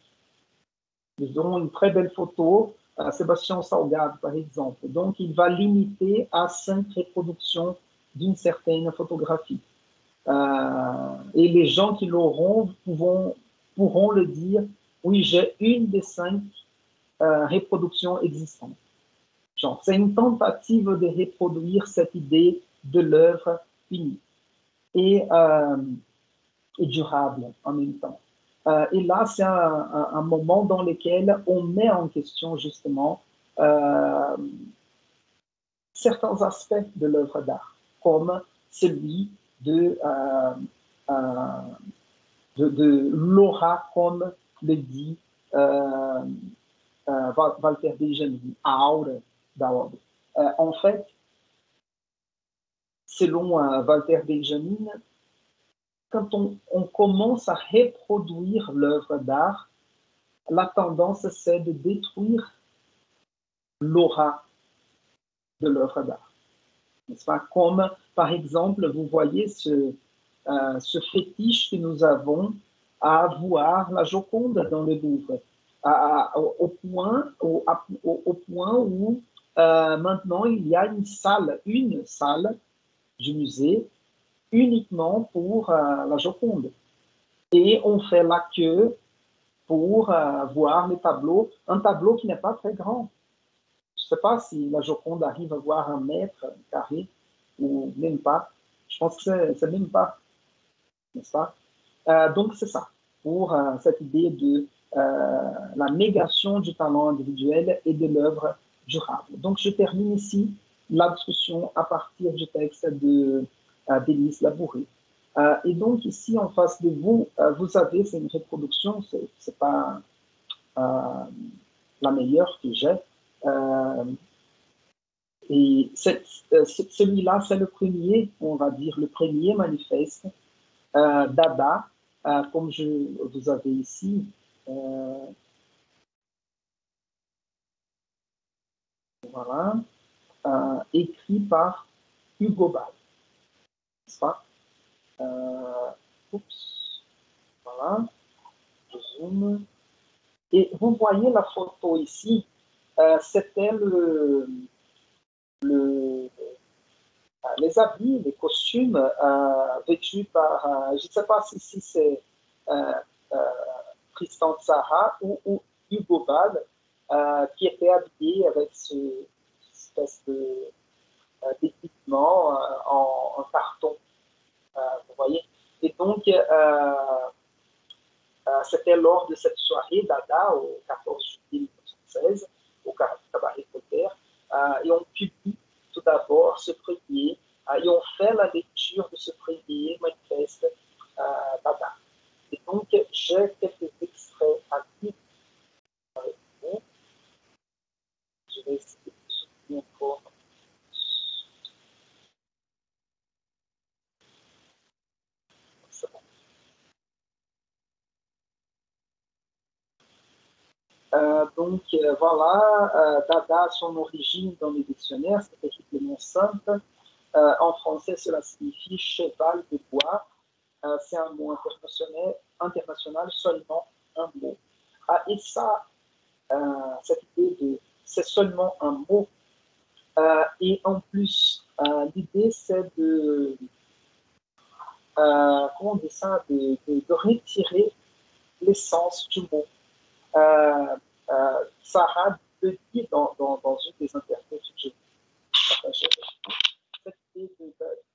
Ils auront une très belle photo, Sébastien Salgado par exemple. Donc il va limiter à 5 reproductions d'une certaine photographie. Et les gens qui l'auront pourront le dire, oui, j'ai une des 5 reproductions existantes. C'est une tentative de reproduire cette idée de l'œuvre unique et durable en même temps. Et là, c'est un moment dans lequel on met en question justement certains aspects de l'œuvre d'art, comme celui de l'aura, comme le dit Walter Benjamin, a aura da obra. En fait, selon Walter Benjamin, quand on commence à reproduire l'œuvre d'art, la tendance, c'est de détruire l'aura de l'œuvre d'art. N'est-ce pas? Comme, par exemple, vous voyez ce fétiche que nous avons à voir la Joconde dans le Louvre, au point où maintenant il y a une salle du musée uniquement pour la Joconde. Et on fait la queue pour voir les tableaux, un tableau qui n'est pas très grand. Je ne sais pas si la Joconde arrive à voir 1 mètre carré ou même pas. Je pense que c'est même pas, n'est-ce pas? Donc c'est ça, pour cette idée de la négation du talent individuel et de l'œuvre durable. Donc je termine ici la discussion à partir du texte de d'Élise Labouré. Et donc ici en face de vous, vous avez, c'est une reproduction, c'est pas la meilleure que j'ai. Et celui-là, c'est le premier, on va dire, le premier manifeste Dada, comme vous avez ici. Voilà, écrit par Hugo Ball. N'est-ce pas? Voilà, je zoome. Et vous voyez la photo ici, c'était les habits, les costumes vêtus par, je ne sais pas si c'est Tristan Tzara ou Hugo Ball, qui était habillé avec cette espèce d'équipement en carton, vous voyez. Et donc, c'était lors de cette soirée Dada au 14 juillet 1916 au Cabaret Voltaire, et on publie tout d'abord ce premier, et on fait la lecture de ce premier manifeste Dada. Et donc, j'ai quelques extraits à lire avec vous. Je vais essayer de soutenir encore. Voilà, Dada, son origine dans les dictionnaires, c'est effectivement simple. En français, cela signifie cheval de bois. C'est un mot international, seulement un mot. Et ça, cette idée de c'est seulement un mot, et en plus, l'idée c'est de, comment on dit ça, de retirer l'essence du mot. Sarah le dit dans une des interviews que j'ai partagées, cette idée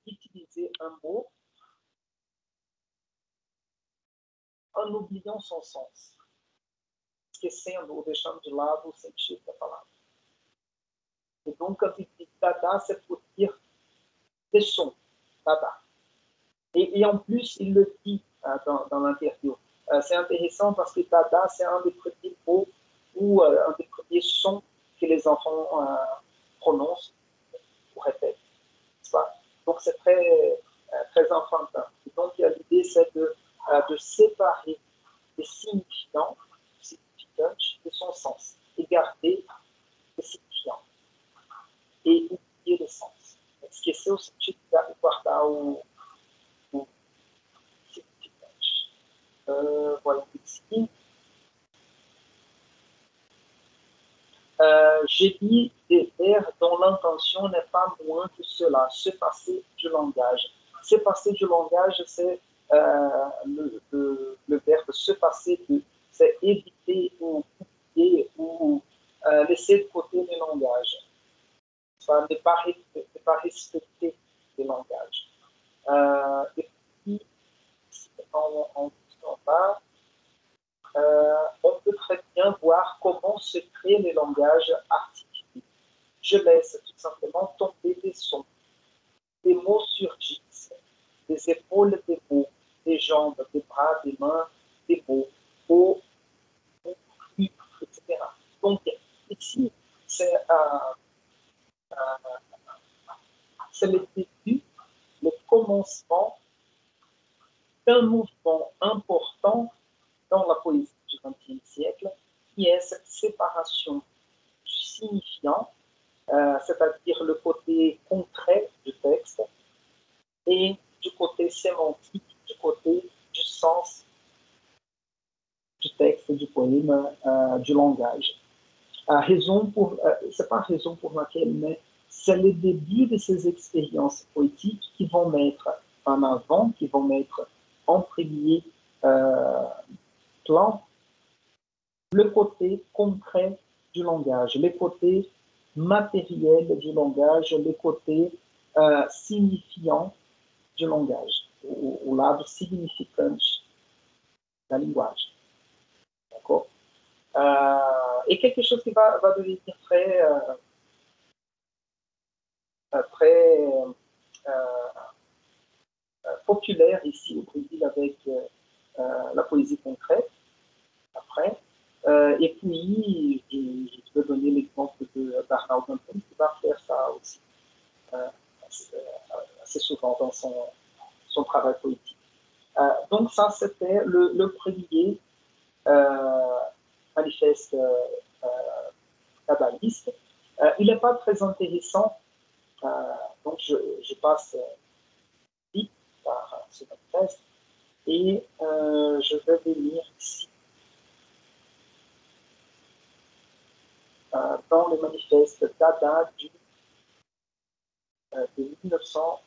d'utiliser un mot en oubliant son sens, esquecendo ou deixando de lado o sentido da palavra. Et donc, quand il dit Dada, c'est pour dire des sons, Dada. Et en plus, il le dit dans l'interview. C'est intéressant parce que Dada, c'est un des premiers mots ou un des premiers sons que les enfants prononcent ou répètent. Donc, c'est très enfantin. Et donc, l'idée, c'est de séparer les signifiants de son sens et garder les signifiants et oublier le sens. Esquecer o sentido e guardar o significante. Voilà ici. J'ai dit des vers dont l'intention n'est pas moins que cela, se passer du langage. Se passer du langage, c'est le verbe se passer de, c'est éviter ou oublier ou laisser de côté les langages. Ça ne pas respecter les langages. Et puis, en bas, on peut très bien voir comment se créent les langages articulés. Je laisse tout simplement tomber des sons. Des mots surgissent, des épaules des mots, des jambes, des bras, des mains, des mots, au, etc. Donc, ici, c'est le début, le commencement d'un mouvement important dans la poésie du XXe siècle, qui est cette séparation du signifiant, c'est-à-dire le côté concret du texte, et du côté sémantique, du côté du sens du texte, du poème, du langage. C'est pas raison pour laquelle, mais c'est le début de ces expériences poétiques qui vont mettre en avant, qui vont mettre en premier plan le côté concret du langage, le côté matériel du langage, le côté signifiant du langage, o lado significante da linguagem. D'accord? Et quelque chose qui va devenir très populaire ici au Brésil avec la poésie concrète, après. Et puis, je vais donner l'exemple d'Arnaud Danton qui va faire ça aussi assez souvent dans son travail politique. Donc ça, c'était le premier manifeste kabbaliste. Il n'est pas très intéressant, donc je passe vite par ce manifeste et je vais venir ici dans le manifeste Dada de 1917.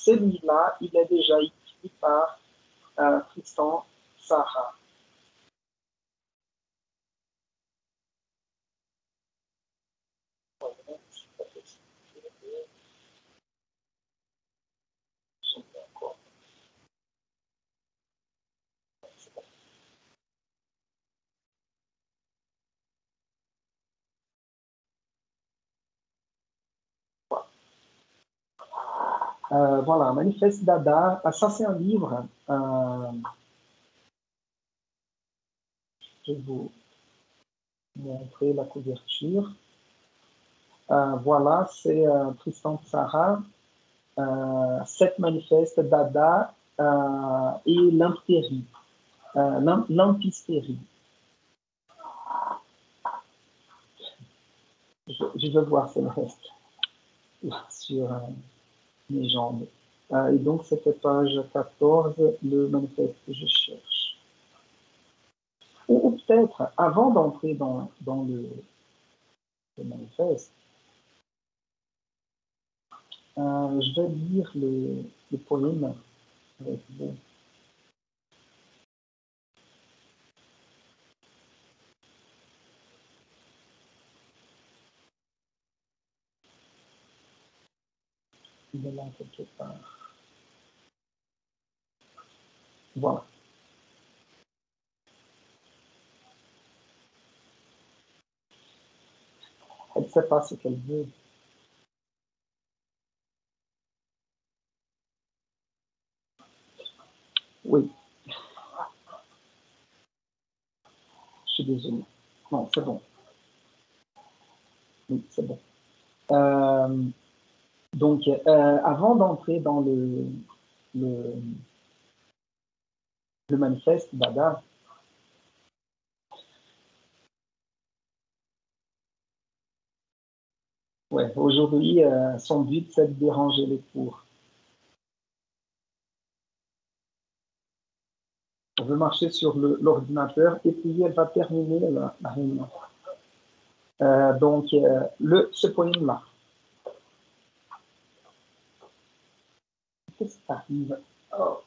celui-là, il est déjà écrit par Tristan Tzara. Voilà, Manifeste Dada, ça c'est un livre, je vais vous montrer la couverture. Voilà, c'est Tristan Tzara, 7 manifestes Dada et l'impistérie. Je vais voir ce reste sur mes jambes. Et donc, c'était page 14, le manifeste que je cherche. Ou peut-être, avant d'entrer dans le manifeste, je vais lire le poème avec vous. Il est là quelque part. Voilà. Elle ne sait pas ce qu'elle veut. Oui. Je suis désolé. Non, c'est bon. Oui, c'est bon. Donc, avant d'entrer dans le manifeste Dada, ouais, aujourd'hui, son but, c'est de déranger les cours. On veut marcher sur l'ordinateur et puis elle va terminer la réunion. Donc, ce poème-là. Qu'est-ce qui arrive? Oh.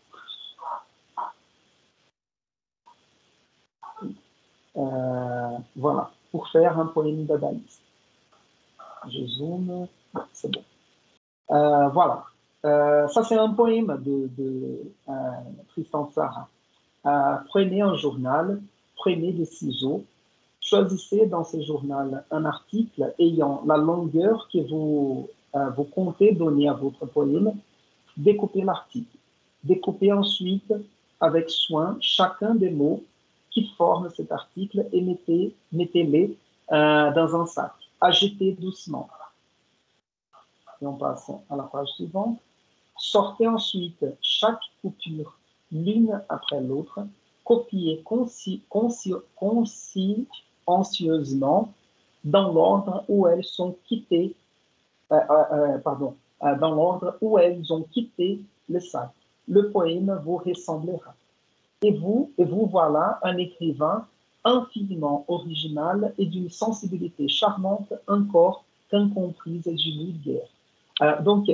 Voilà, pour faire un poème dadaïste. Je zoome, c'est bon. Voilà, ça c'est un poème de Tristan Tzara. Prenez un journal, prenez des ciseaux, choisissez dans ce journal un article ayant la longueur que vous comptez donner à votre poème, découpez l'article. Découpez ensuite avec soin chacun des mots qui forment cet article et mettez-les dans un sac. Agitez doucement. Et on passe à la page suivante. Sortez ensuite chaque coupure l'une après l'autre. Copiez consciencieusement dans l'ordre où elles sont quittées, dans l'ordre où elles ont quitté le sac. Le poème vous ressemblera. Et vous voilà un écrivain infiniment original et d'une sensibilité charmante encore qu'incomprise et du vulgaire. Donc,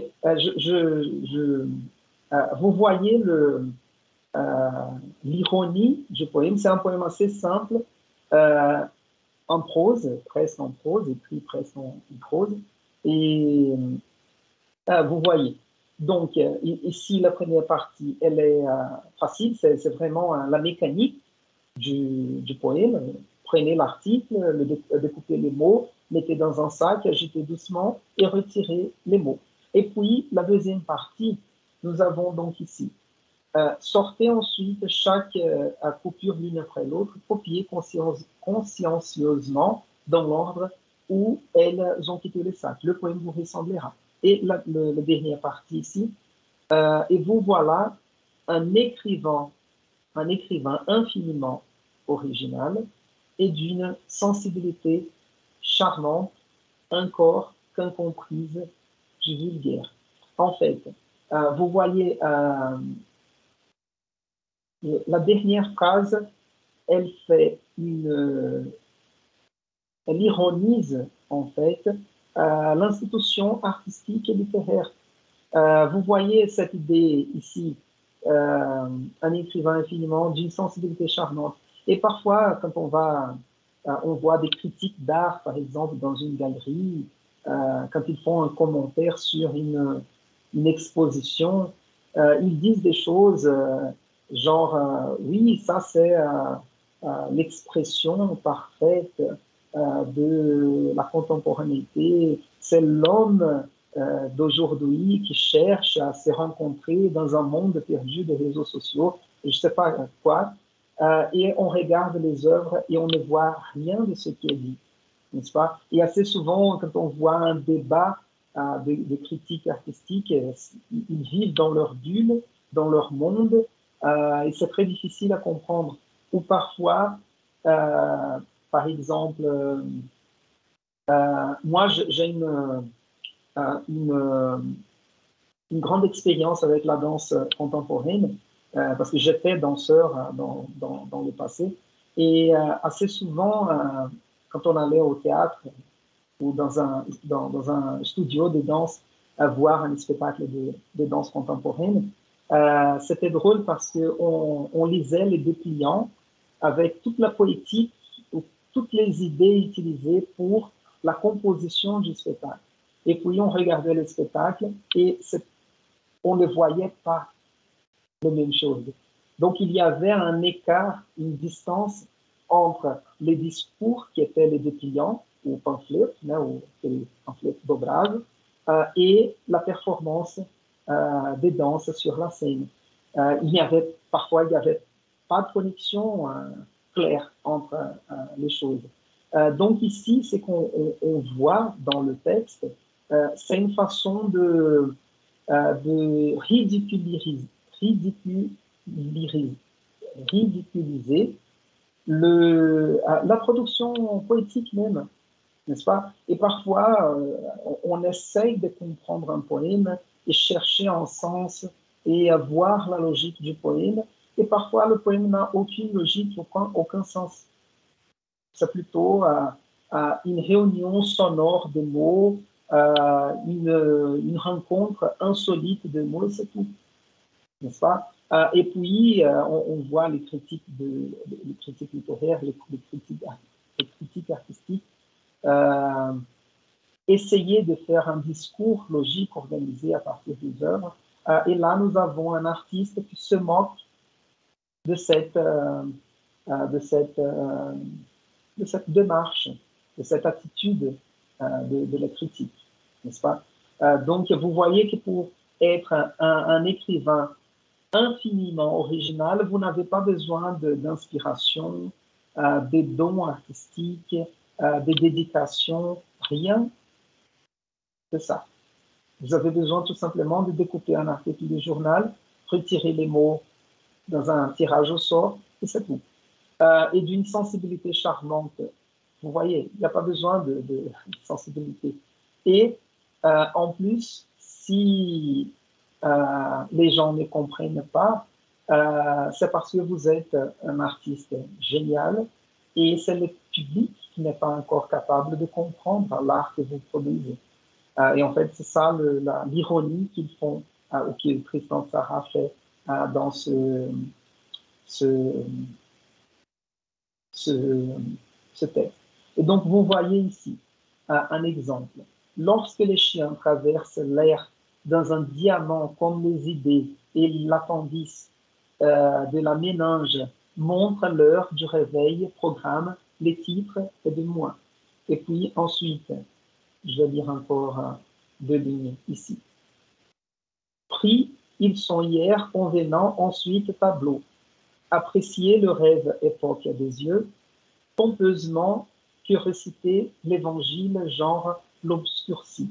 vous voyez l'ironie du poème. C'est un poème assez simple, en prose, presque en prose, écrit presque en prose. Et vous voyez. Donc, ici, la première partie, elle est facile, c'est vraiment la mécanique du poème. Prenez l'article, découpez les mots, mettez dans un sac, agitez doucement et retirez les mots. Et puis, la deuxième partie, nous avons donc ici, sortez ensuite chaque coupure l'une après l'autre, copiez consciencieusement dans l'ordre où elles ont quitté le sac. Le poème vous ressemblera. Et la dernière partie ici, et vous voilà un écrivain infiniment original et d'une sensibilité charmante, encore qu'incomprise du vulgaire. En fait, vous voyez la dernière phrase, elle ironise en fait l'institution artistique et littéraire Vous voyez cette idée ici, un écrivain infiniment d'une sensibilité charmante. Et parfois, quand on voit des critiques d'art, par exemple, dans une galerie, quand ils font un commentaire sur une exposition, ils disent des choses genre, oui, ça c'est l'expression parfaite de la contemporanéité. C'est l'homme d'aujourd'hui qui cherche à se rencontrer dans un monde perdu des réseaux sociaux, et je ne sais pas quoi. Et on regarde les œuvres et on ne voit rien de ce qui est dit, n'est-ce pas? Et assez souvent, quand on voit un débat de critiques artistiques, ils vivent dans leur bulle, dans leur monde, et c'est très difficile à comprendre. Ou parfois, par exemple, moi, j'ai une grande expérience avec la danse contemporaine, parce que j'étais danseur dans le passé. Et assez souvent, quand on allait au théâtre ou dans un studio de danse, à voir un spectacle de danse contemporaine, c'était drôle parce qu'on lisait les dépliants avec toute la poétique, toutes les idées utilisées pour la composition du spectacle. Et puis on regardait le spectacle et on ne voyait pas la même chose. Donc il y avait un écart, une distance entre les discours qui étaient les dépliants ou pamphlets, ou les pamphlets d'ouvrage, et la performance des danses sur la scène. Parfois, il n'y avait pas de connexion claire entre les choses. Donc ici, c'est qu'on voit dans le texte, c'est une façon de ridiculiser la production poétique même, n'est-ce pas? Et parfois, on essaye de comprendre un poème et chercher un sens et voir la logique du poème. Et parfois, le poème n'a aucune logique, aucun sens. C'est plutôt une réunion sonore de mots, une rencontre insolite de mots, c'est tout, n'est-ce pas? Et puis, on voit les critiques littéraires, les critiques artistiques, essayer de faire un discours logique organisé à partir des œuvres. Et là, nous avons un artiste qui se moque de cette démarche, de cette attitude de la critique, n'est-ce pas? Donc, vous voyez que pour être un écrivain infiniment original, vous n'avez pas besoin d'inspiration, des dons artistiques, des dédications, rien de ça. Vous avez besoin tout simplement de découper un article de journal, retirer les mots dans un tirage au sort, et c'est tout. Et d'une sensibilité charmante. Vous voyez, il n'y a pas besoin de sensibilité. Et en plus, si les gens ne comprennent pas, c'est parce que vous êtes un artiste génial et c'est le public qui n'est pas encore capable de comprendre l'art que vous produisez. Et en fait, c'est ça l'ironie qu'ils font, ou que Tristan Tzara fait dans ce texte. Et donc, vous voyez ici un exemple. Lorsque les chiens traversent l'air dans un diamant comme les idées et l'appendice de la méninge montrent l'heure du réveil, programme les titres et de moi. Et puis ensuite, je vais lire encore 2 lignes ici. Pris, ils sont hier, convenant, ensuite tableau. Apprécier le rêve époque des yeux, pompeusement curiosité l'évangile genre l'obscurci.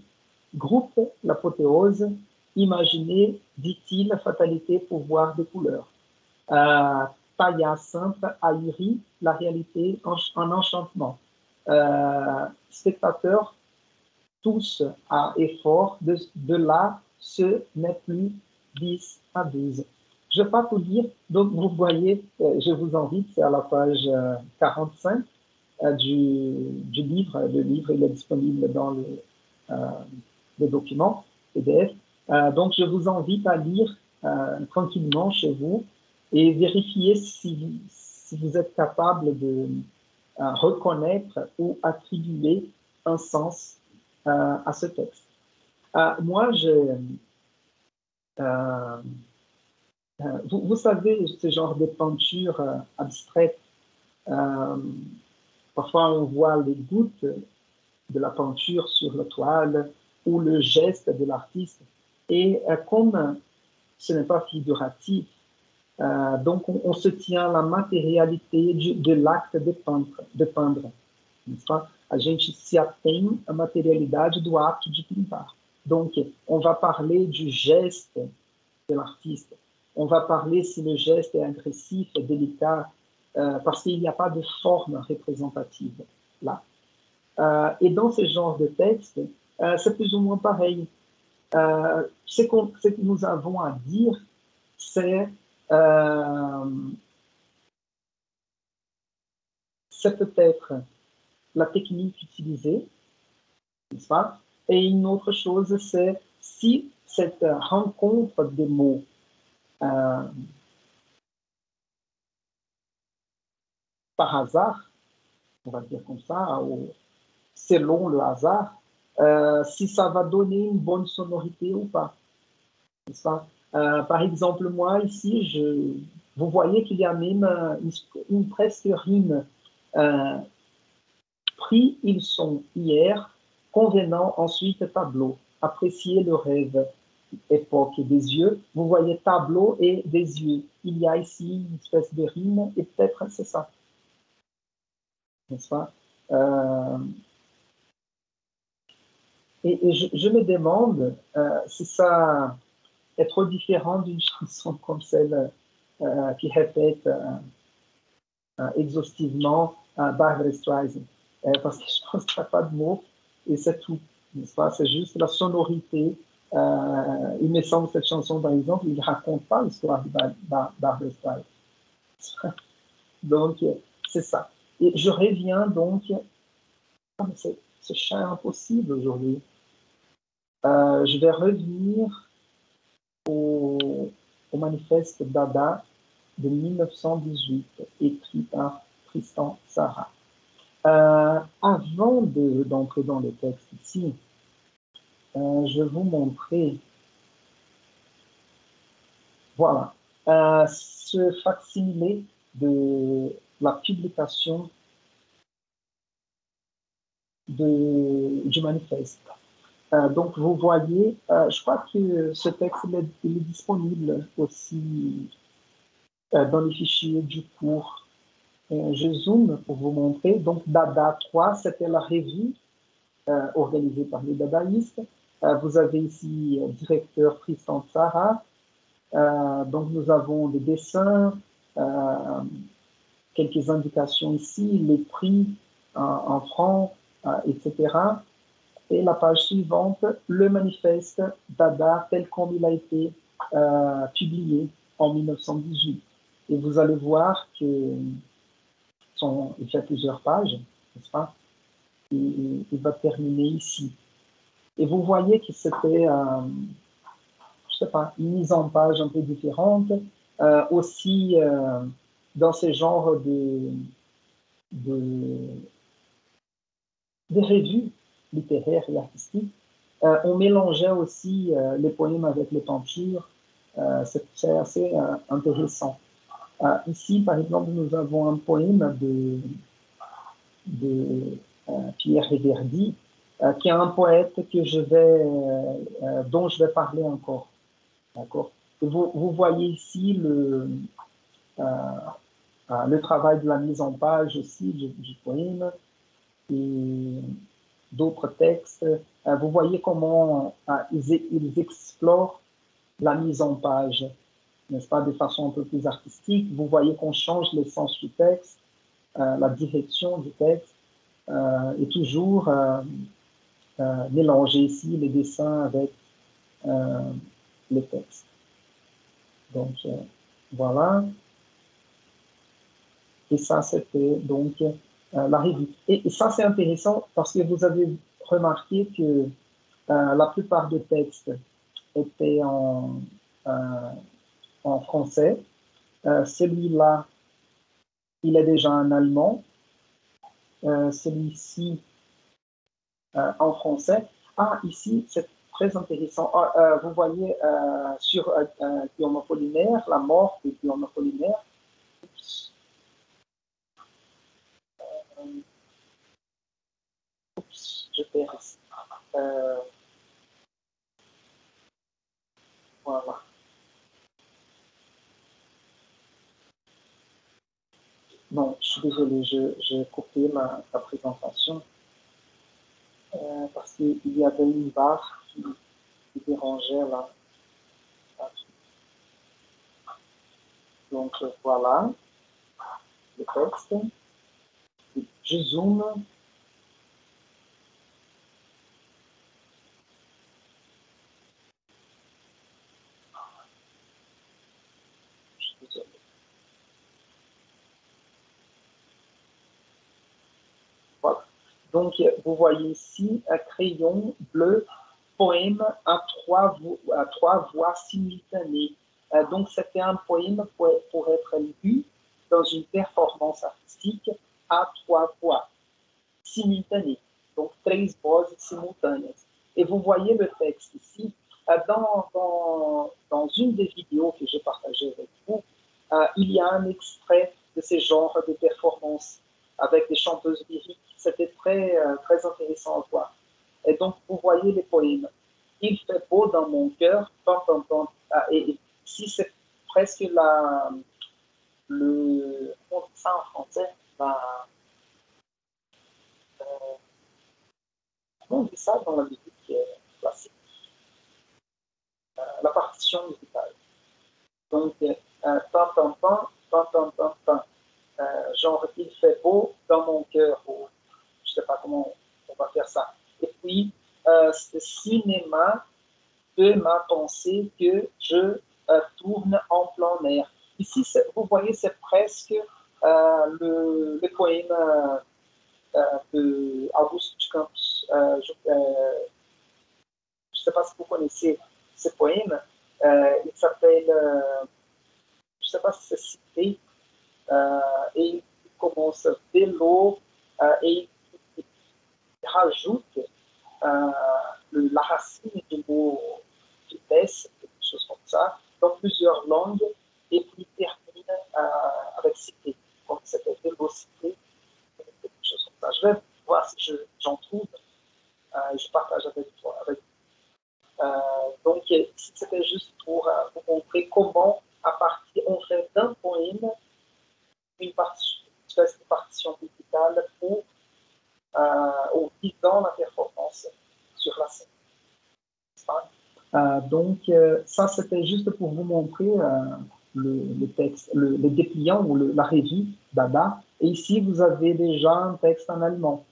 Groupe l'apothéose, imaginer, dit-il, fatalité, pouvoir des couleurs. Païa simple, ahuri, la réalité en enchantement. Spectateurs, tous à effort, de là, ce n'est plus 10 à 12. Je ne vais pas tout lire, donc vous voyez, je vous invite, c'est à la page 45 du livre. Le livre, il est disponible dans le document PDF. Donc, je vous invite à lire tranquillement chez vous et vérifier si vous êtes capable de reconnaître ou attribuer un sens à ce texte. Moi, vous savez, ce genre de peinture abstraite, parfois on voit les gouttes de la peinture sur la toile ou le geste de l'artiste. Et comme ce n'est pas figuratif, donc on se tient à la matérialité de l'acte de peindre, n'est-ce pas? A gente se atém à materialidade do ato de pintar. Donc, on va parler du geste de l'artiste. On va parler si le geste est agressif, délicat, parce qu'il n'y a pas de forme représentative là. Et dans ce genre de texte, c'est plus ou moins pareil. Ce que nous avons à dire, c'est peut-être la technique utilisée, n'est-ce pas? Et une autre chose, c'est si cette rencontre des mots par hasard, on va dire comme ça, ou selon le hasard, si ça va donner une bonne sonorité ou pas, n'est-ce pas? Par exemple, moi, ici, vous voyez qu'il y a même une presque rime. Pris ils sont hier, convenant ensuite tableau. Appréciez le rêve, époque des yeux. Vous voyez tableau et des yeux. Il y a ici une espèce de rime et peut-être c'est ça. N'est-ce pas? Et je me demande si ça est trop différent d'une chanson comme celle qui répète exhaustivement Barbra Streisand. Parce que je pense qu'il n'y a pas de mots et c'est tout, n'est-ce pas? C'est juste la sonorité. Il me semble que cette chanson, par exemple, il ne raconte pas l'histoire de Barbra Streisand. Donc, c'est ça. Et je reviens donc, ce chant est impossible aujourd'hui. Je vais revenir au manifeste Dada de 1918, écrit par Tristan Tzara. Avant d'entrer dans le texte ici, je vais vous montrer, voilà, ce facsimilé de la publication du manifeste. Donc, vous voyez, je crois que ce texte il est disponible aussi dans les fichiers du cours. Je zoome pour vous montrer. Donc, Dada 3, c'était la revue organisée par les dadaïstes. Vous avez ici directeur Tristan Tzara. Donc, nous avons des dessins, quelques indications ici, les prix en francs, etc. Et la page suivante, le manifeste Dada tel comme il a été publié en 1918. Et vous allez voir qu'il fait plusieurs pages, n'est-ce pas? Il va terminer ici. Et vous voyez que c'était, je sais pas, une mise en page un peu différente. Aussi, dans ce genre de revues littéraires et artistiques, on mélangeait aussi les poèmes avec les peintures. C'est assez intéressant. Ici, par exemple, nous avons un poème de Pierre Reverdy, qui est un poète dont je vais parler encore. D'accord? Vous voyez ici le travail de la mise en page aussi du poème et d'autres textes. Vous voyez comment ils explorent la mise en page, n'est-ce pas, de façon un peu plus artistique. Vous voyez qu'on change le sens du texte, la direction du texte, et toujours mélanger ici les dessins avec les textes. Donc, voilà. Et ça, c'était donc la revue. Et ça, c'est intéressant parce que vous avez remarqué que la plupart des textes était en français. Celui-là, il est déjà en allemand. Celui-ci, en français. Ah, ici, c'est très intéressant. Vous voyez sur Guillaume Apollinaire, la mort de Guillaume Apollinaire. Je perds ici. Voilà. Non, je suis désolé, j'ai coupé ma présentation parce qu'il y avait une barre qui dérangeait là. Donc voilà le texte. Je zoome. Je suis désolé. Voilà. Donc, vous voyez ici un crayon bleu, poème à trois voix simultanées. Donc, c'était un poème pour être lu dans une performance artistique à trois voix simultanées. Donc, 13 voix simultanées. Et vous voyez le texte ici. Dans une des vidéos que j'ai partagées avec vous, il y a un extrait de ce genre de performance avec des chanteuses lyriques. C'était très intéressant à voir. Et donc, vous voyez les poèmes. Il fait beau dans mon cœur, et si c'est presque comment on dit ça en français, comment on dit ça dans la musique classique, la partition musicale. Donc, genre, il fait beau dans mon cœur, ou je ne sais pas comment on va faire ça. Et puis, ce cinéma de ma pensée que je tourne en plein air. Ici, vous voyez, c'est presque le poème de Auguste Campos. Je ne sais pas si vous connaissez ce poème. Il s'appelle, je ne sais pas si c'est cité, et il commence dès l'eau et il rajoute la racine du mot vitesse, quelque chose comme ça, dans plusieurs langues, et puis il termine avec cité. Donc c'était vélocité, quelque chose comme ça. Je vais voir si j'en trouve, et je partage avec toi. Donc c'était juste pour vous montrer comment, à partir, on fait d'un poème une partition musicale pour dans la performance sur la scène. Donc, ça, c'était juste pour vous montrer le texte, le dépliant ou la revue Dada. Et ici, vous avez déjà un texte en allemand.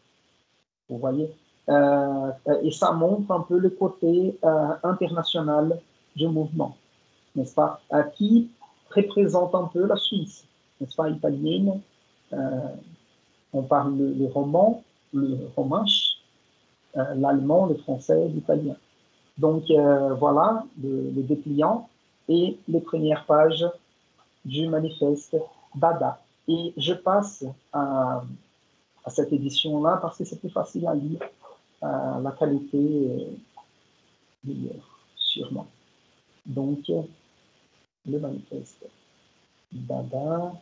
Vous voyez, et ça montre un peu le côté international du mouvement, n'est-ce pas, qui représente un peu la Suisse, n'est-ce pas, italienne. On parle le roman, le romanche, l'allemand, le français, l'italien. Donc voilà le dépliant et les premières pages du manifeste Dada. Et je passe à cette édition-là parce que c'est plus facile à lire. La qualité est meilleure, sûrement. Donc, le manifeste Dada.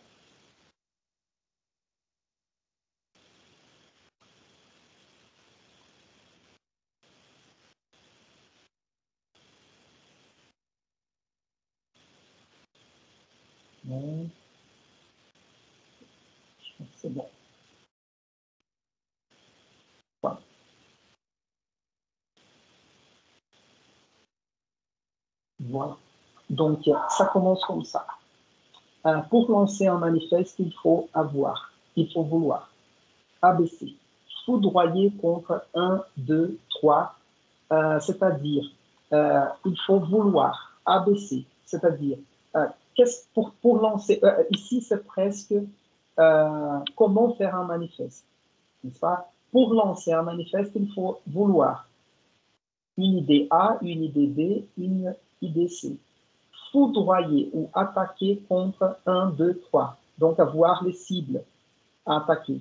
Non. C'est bon. Voilà. Voilà. Donc, ça commence comme ça. Pour lancer un manifeste, il faut vouloir. ABC. Foudroyer contre 1, 2, 3, c'est-à-dire, il faut vouloir. ABC, c'est-à-dire, pour lancer, ici c'est presque comment faire un manifeste, n'est-ce pas? Pour lancer un manifeste, il faut vouloir. une idée A, une idée B, une idée C. Foudroyer ou attaquer contre 1, 2, 3. Donc avoir les cibles à attaquer.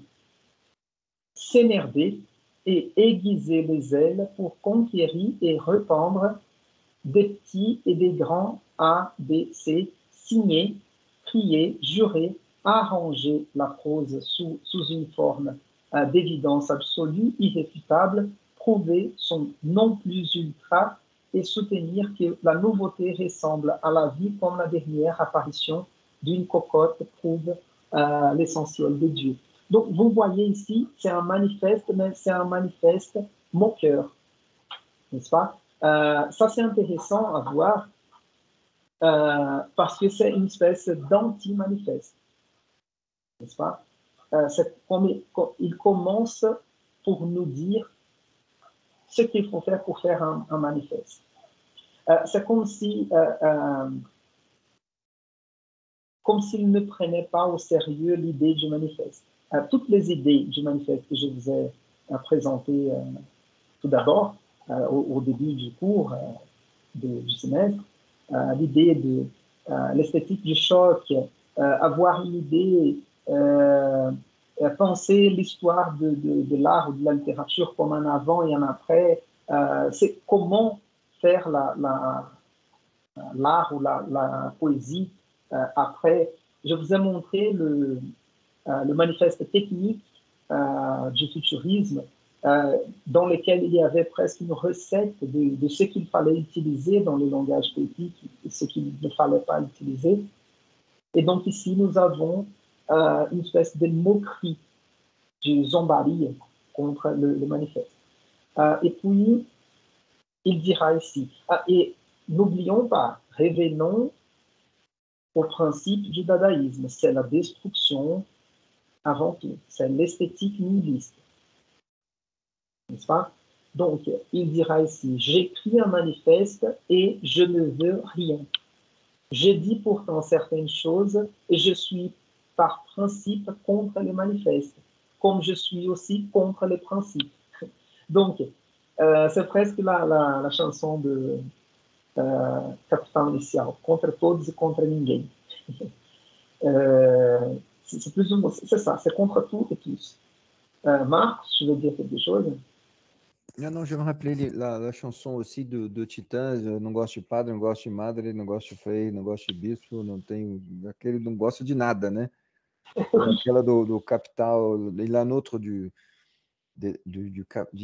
S'énerver et aiguiser les ailes pour conquérir et répandre des petits et des grands A, B, C, signer, crier, jurer, arranger la prose sous une forme d'évidence absolue, irréfutable, prouver son non plus ultra et soutenir que la nouveauté ressemble à la vie comme la dernière apparition d'une cocotte prouve l'essentiel de Dieu. Donc, vous voyez ici, c'est un manifeste, mais c'est un manifeste moqueur, n'est-ce pas? Ça, c'est intéressant à voir parce que c'est une espèce d'anti-manifeste, n'est-ce pas? Il commence pour nous dire ce qu'il faut faire pour faire un manifeste. C'est comme si, comme s'il ne prenait pas au sérieux l'idée du manifeste. Toutes les idées du manifeste que je vous ai présentées tout d'abord, au début du cours du semestre, l'idée de l'esthétique du choc, avoir une idée, penser l'histoire de l'art ou de la littérature comme un avant et un après, c'est comment faire l'art ou la poésie après. Je vous ai montré le manifeste technique du futurisme, dans lequel il y avait presque une recette de ce qu'il fallait utiliser dans le langage poétique et ce qu'il ne fallait pas utiliser. Et donc ici, nous avons une espèce de moquerie du zombari contre le manifeste. Et puis, il dira ici, et n'oublions pas, revenons au principe du dadaïsme, c'est la destruction avant tout, c'est l'esthétique nihiliste. N'est-ce pas? Donc, il dira ici, j'écris un manifeste et je ne veux rien. Je dis pourtant certaines choses et je suis par principe contre les manifestes, comme je suis aussi contre les principes. Donc, c'est presque la chanson de Capital Initial, contre todos et contre ninguém. C'est ça, c'est contre tout et tous. Marc, tu veux dire quelque chose? Não, je me rappelei la chanson aussi do Titãs, eu não gosto de padre, não gosto de madre, não gosto de frei, não gosto de bispo, não tenho, aquele não gosto de nada, né? Aquela do Capital, e lá no outro de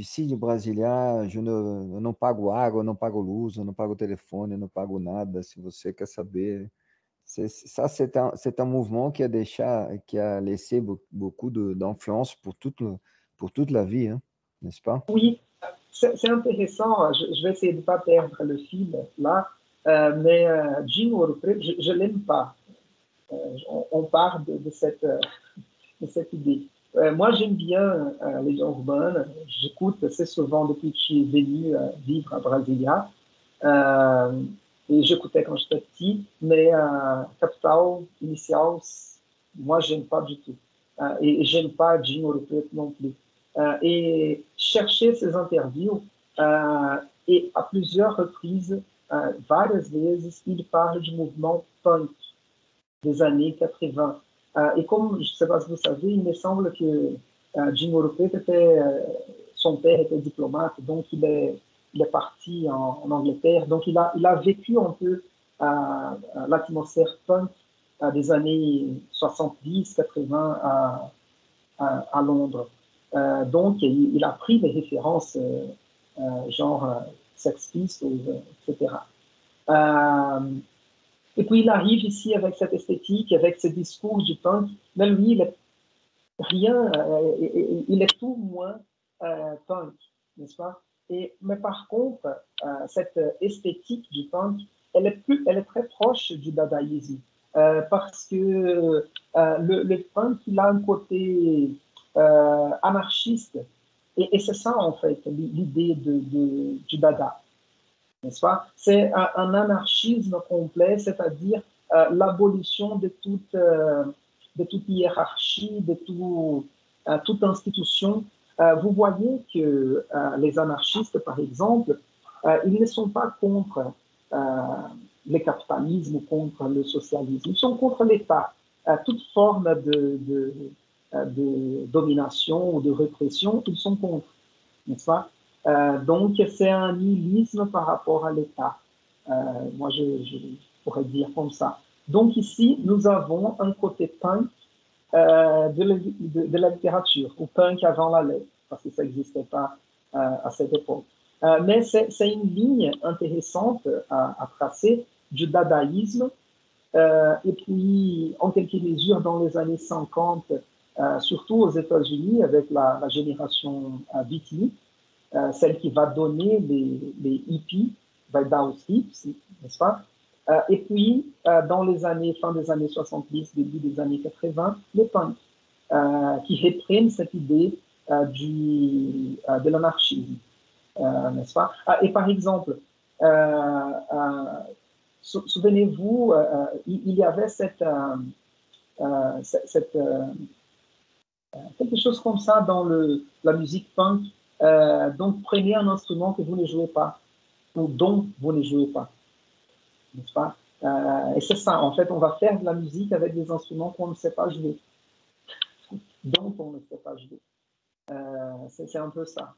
Cine Brasilia, eu não pago água, eu não pago luz, eu não pago telefone, eu não pago nada, se você quer saber. Ça, c'est un mouvement qui a laissé beaucoup d'influence pour toute la vie, hein, n'est-ce pas? Oui, c'est intéressant. Je vais essayer de ne pas perdre le fil là, mais Jim Orupré, je ne l'aime pas. On part de cette idée. Moi, j'aime bien les gens urbains. J'écoute assez souvent depuis que je suis venu vivre à Brasilia. Et j'écoutais quand j'étais petit, mais Capital Initial, moi, j'aime pas du tout. Et j'aime pas Jim Orupré non plus. Et chercher ces interviews, et à plusieurs reprises, várias vezes, il parle du mouvement punk des années 80. Et comme, je ne sais pas si vous savez, il me semble que Jim Orupré, son père était diplomate, donc il est parti en Angleterre, donc il a vécu un peu l'atmosphère punk des années 70, 80 à Londres. Donc il a pris des références genre Sex Pistols, etc. Et puis il arrive ici avec cette esthétique, avec ce discours du punk, mais lui, il est tout moins punk, n'est-ce pas? Mais par contre, cette esthétique du punk, elle est très proche du dadaïsme, parce que le punk, il a un côté anarchiste, et c'est ça en fait l'idée du dada. N'est-ce pas? C'est un anarchisme complet, c'est-à-dire l'abolition de toute hiérarchie, de toute institution. Vous voyez que les anarchistes, par exemple, ils ne sont pas contre le capitalisme ou contre le socialisme, ils sont contre l'État. Toute forme de domination ou de répression, ils sont contre, n'est-ce pas? Donc, c'est un nihilisme par rapport à l'État. Moi, je pourrais dire comme ça. Donc, ici, nous avons un côté punk de la littérature, ou punk avant la lettre, parce que ça n'existait pas à cette époque. Mais c'est une ligne intéressante à tracer du dadaïsme. Et puis, en quelque mesure, dans les années 50, surtout aux États-Unis, avec la génération beatnik, celle qui va donner les hippies, Lighthouse Hips, n'est-ce pas? Et puis, dans les années, fin des années 70, début des années 80, les punks, qui reprennent cette idée de l'anarchisme, n'est-ce pas? Et par exemple, souvenez-vous, il y avait quelque chose comme ça dans la musique punk. Donc, prenez un instrument que vous ne jouez pas, ou dont vous ne jouez pas, n'est-ce pas? Et c'est ça, en fait, on va faire de la musique avec des instruments qu'on ne sait pas jouer, dont on ne sait pas jouer. C'est un peu ça,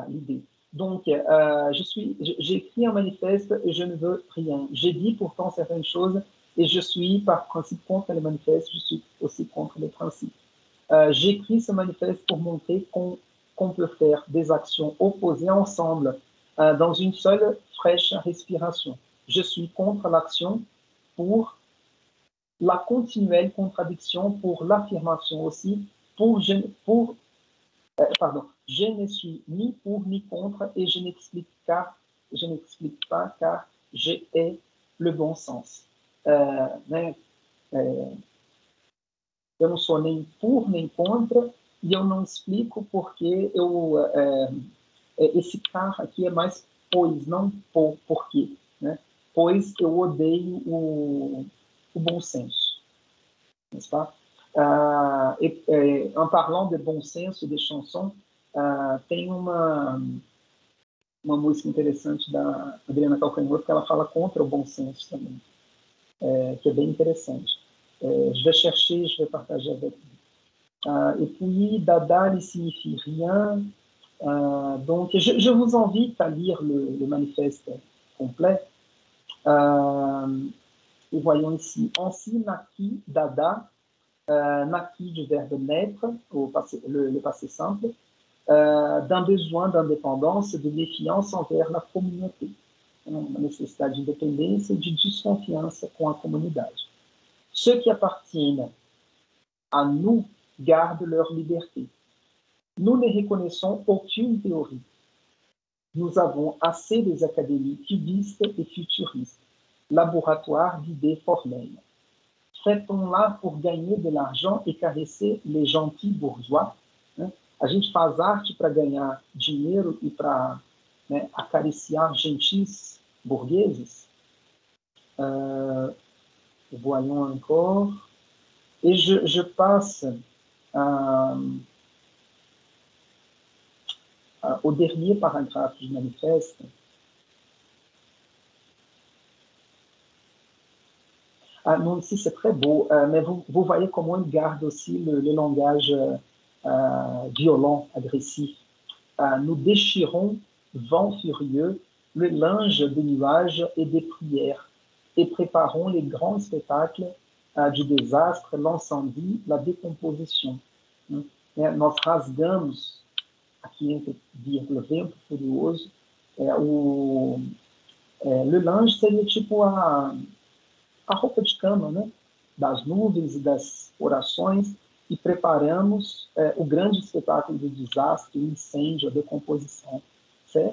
l'idée. Donc, j'ai écrit un manifeste et je ne veux rien. J'ai dit pourtant certaines choses et je suis par principe contre les manifestes, je suis aussi contre les principes. J'ai écrit ce manifeste pour montrer qu'on peut faire des actions opposées ensemble dans une seule fraîche respiration. Je suis contre l'action pour la continuelle contradiction, pour l'affirmation aussi, pardon, je ne suis ni pour ni contre et je n'explique pas car j'ai le bon sens. Eu não sou nem por nem contra e eu não explico porque esse carro aqui é mais pois, não por quê, né? Pois eu odeio o bom senso, n'est-ce pas? En parlant de bon senso, de chanson, tem uma música interessante da Adriana Calcanhoto que ela fala contra o bom senso também, que é bem interessante. Je vais chercher, je vais partager avec vous. Et puis, Dada ne signifie rien. Donc, je vous invite à lire le manifeste complet. Et voyons ici, ainsi naquit Dada, naquit du verbe naître, le passé simple, d'un besoin d'indépendance et de défiance envers la communauté. Uma necessidade de independência e de desconfiança com a comunidade. Ceux qui appartiennent à nous gardent leur liberté. Nous ne reconnaissons aucune théorie. Nous avons assez des académies cubistes et futuristes, laboratoires d'idées formelles. Fait-on-la pour gagner de l'argent et caresser les gentils bourgeois? A gente faz arte para ganhar dinheiro e para acariciar gentis burgueses? Voyons encore. Et je passe au dernier paragraphe du manifeste. Non, ici c'est très beau, mais vous voyez comment il garde aussi le langage violent, agressif. Nous déchirons, vent furieux, le linge des nuages et des prières, et préparons les grands spectacles du désastre, l'incendie, la décomposition. Nós rasgamos, aqui entre vírgula, vento furioso, le linge seria tipo a roupa de cama, né? Das nuvens e das orações, e preparamos o grande espetáculo do desastre, o incêndio, a decomposição. C'est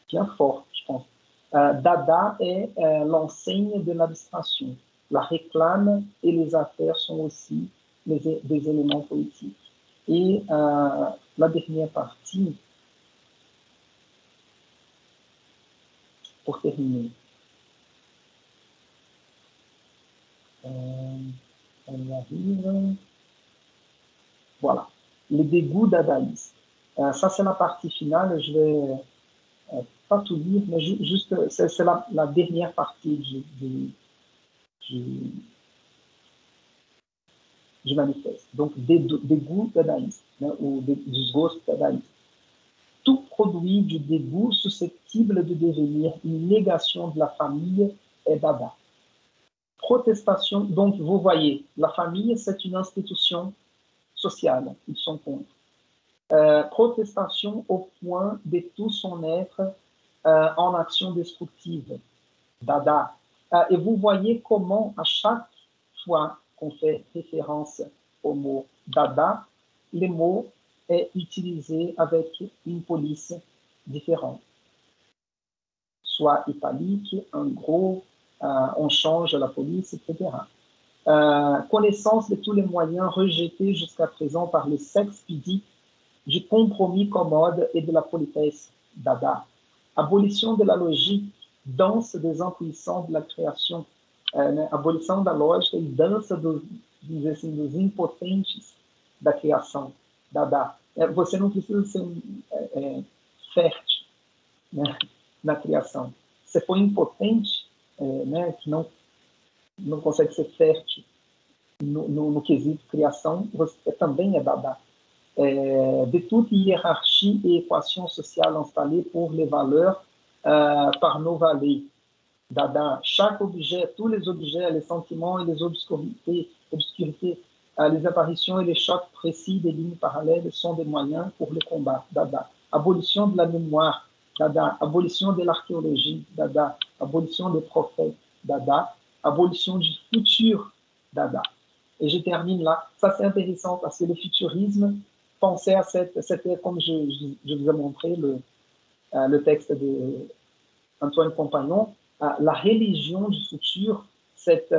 bien fort, je pense. Dada est l'enseigne de l'abstraction. La réclame et les affaires sont aussi des éléments politiques. Et la dernière partie, pour terminer. On y arrive. Voilà. Les dégoûts dadaïstes. Ça, c'est la partie finale. Je vais pas tout lire, mais juste, c'est la dernière partie du, du manifeste. Donc, des goûts dadaïstes, hein, ou des gosses dadaïstes. Tout produit du dégoût susceptible de devenir une négation de la famille est dada. Protestation, donc vous voyez, la famille, c'est une institution sociale, ils sont contre. Protestation au point de tout son être en action destructive, dada. Et vous voyez comment à chaque fois qu'on fait référence au mot dada, le mot est utilisé avec une police différente. Soit italique, en gros, on change la police, etc. Connaissance de tous les moyens rejetés jusqu'à présent par le sexe pudique, du compromis commode et de la politesse, dada. Abolition de la logique, danse des impuissants de la créação, abolição da lógica e dança dos impotentes da criação, dada. Você não precisa ser fértil, né, na criação. Se for impotente, né, que não consegue ser fértil no quesito criação, você também é dada. De toute hiérarchie et équation sociale installée pour les valeurs par nos valets. Dada, chaque objet, tous les objets, les sentiments et les obscurités, les apparitions et les chocs précis des lignes parallèles sont des moyens pour le combat. Dada. Abolition de la mémoire. Dada. Abolition de l'archéologie. Dada. Abolition des prophètes. Dada. Abolition du futur. Dada. Et je termine là. Ça, c'est intéressant parce que le futurisme, pensez à c'était comme je vous ai montré le texte de Antoine Compagnon, la religion du futur, cette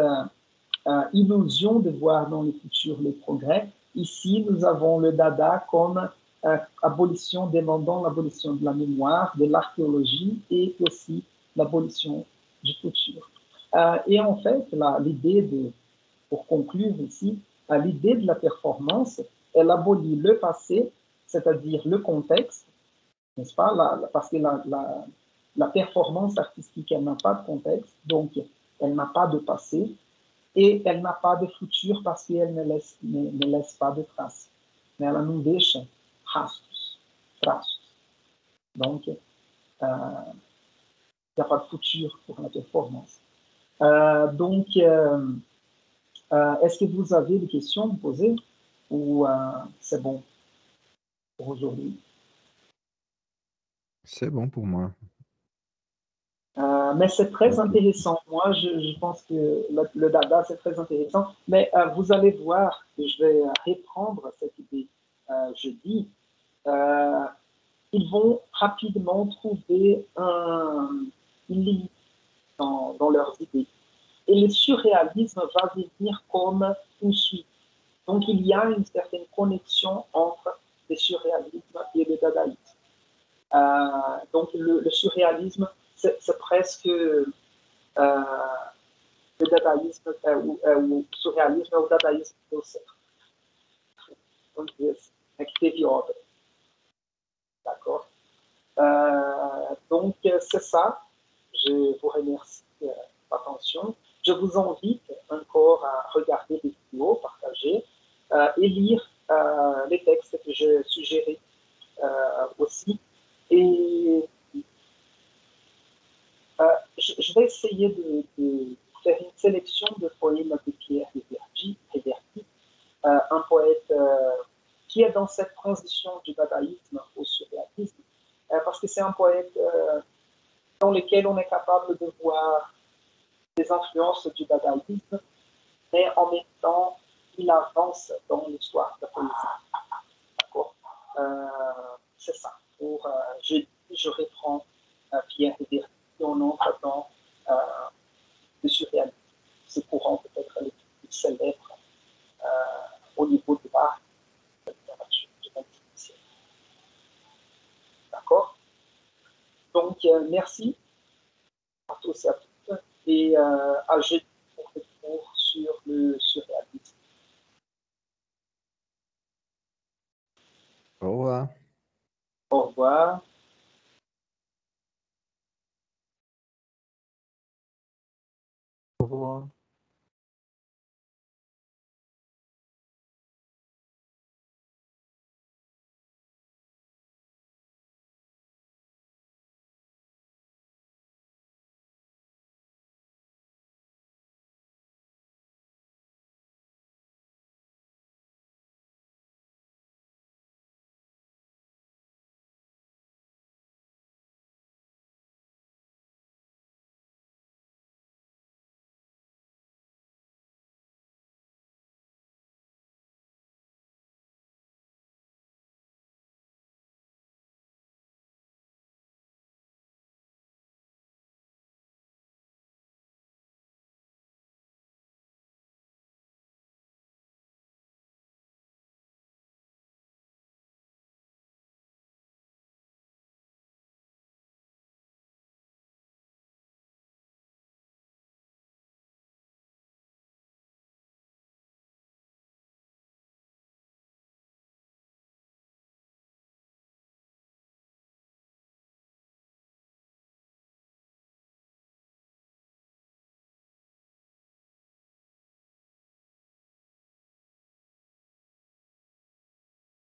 illusion de voir dans le futur les progrès. Ici, nous avons le dada comme abolition, demandant l'abolition de la mémoire, de l'archéologie et aussi l'abolition du futur. Et en fait, l'idée pour conclure ici, l'idée de la performance, elle abolit le passé, c'est-à-dire le contexte, n'est-ce pas, parce que la performance artistique, elle n'a pas de contexte, donc elle n'a pas de passé, et elle n'a pas de futur parce qu'elle ne laisse pas de traces. Mais ela não deixa rastros, traços. Donc, il n'y a pas de futur pour la performance. Donc, est-ce que vous avez des questions à me poser ou c'est bon pour aujourd'hui? C'est bon pour moi. Mais c'est très intéressant. Moi, je pense que le dada, c'est très intéressant. Mais vous allez voir que je vais reprendre cette idée jeudi. Ils vont rapidement trouver une limite dans leurs idées. Et le surréalisme va venir comme une suite. Donc, il y a une certaine connexion entre le surréalisme et le dadaïsme. Donc, le surréalisme, c'est presque le dadaïsme ou o surrealisme é o dadaísmo que deu certo. Vamos dizer assim, que teve obra. D'accord? Donc, c'est ça. Je vous remercie de l'attention. Je vous invite encore à regarder les vidéos, partager et lire les textes que je suggérais aussi. Et je vais essayer de faire une sélection de poèmes de Pierre Reverdy, un poète qui est dans cette transition du dadaïsme au surréalisme, parce que c'est un poète dans lequel on est capable de voir des influences du dadaïsme, mais en même temps, il avance dans l'histoire de la poésie. D'accord? C'est ça. Pour je reprends Pierre Reverdy et on entre dans le surréalisme. Ce courant peut-être le plus célèbre au niveau de l'art de la littérature du XXe siècle. D'accord? Donc, merci à tous et à toutes et à jeudi pour le cours sur le surréalisme. Au revoir. Au revoir. Au revoir.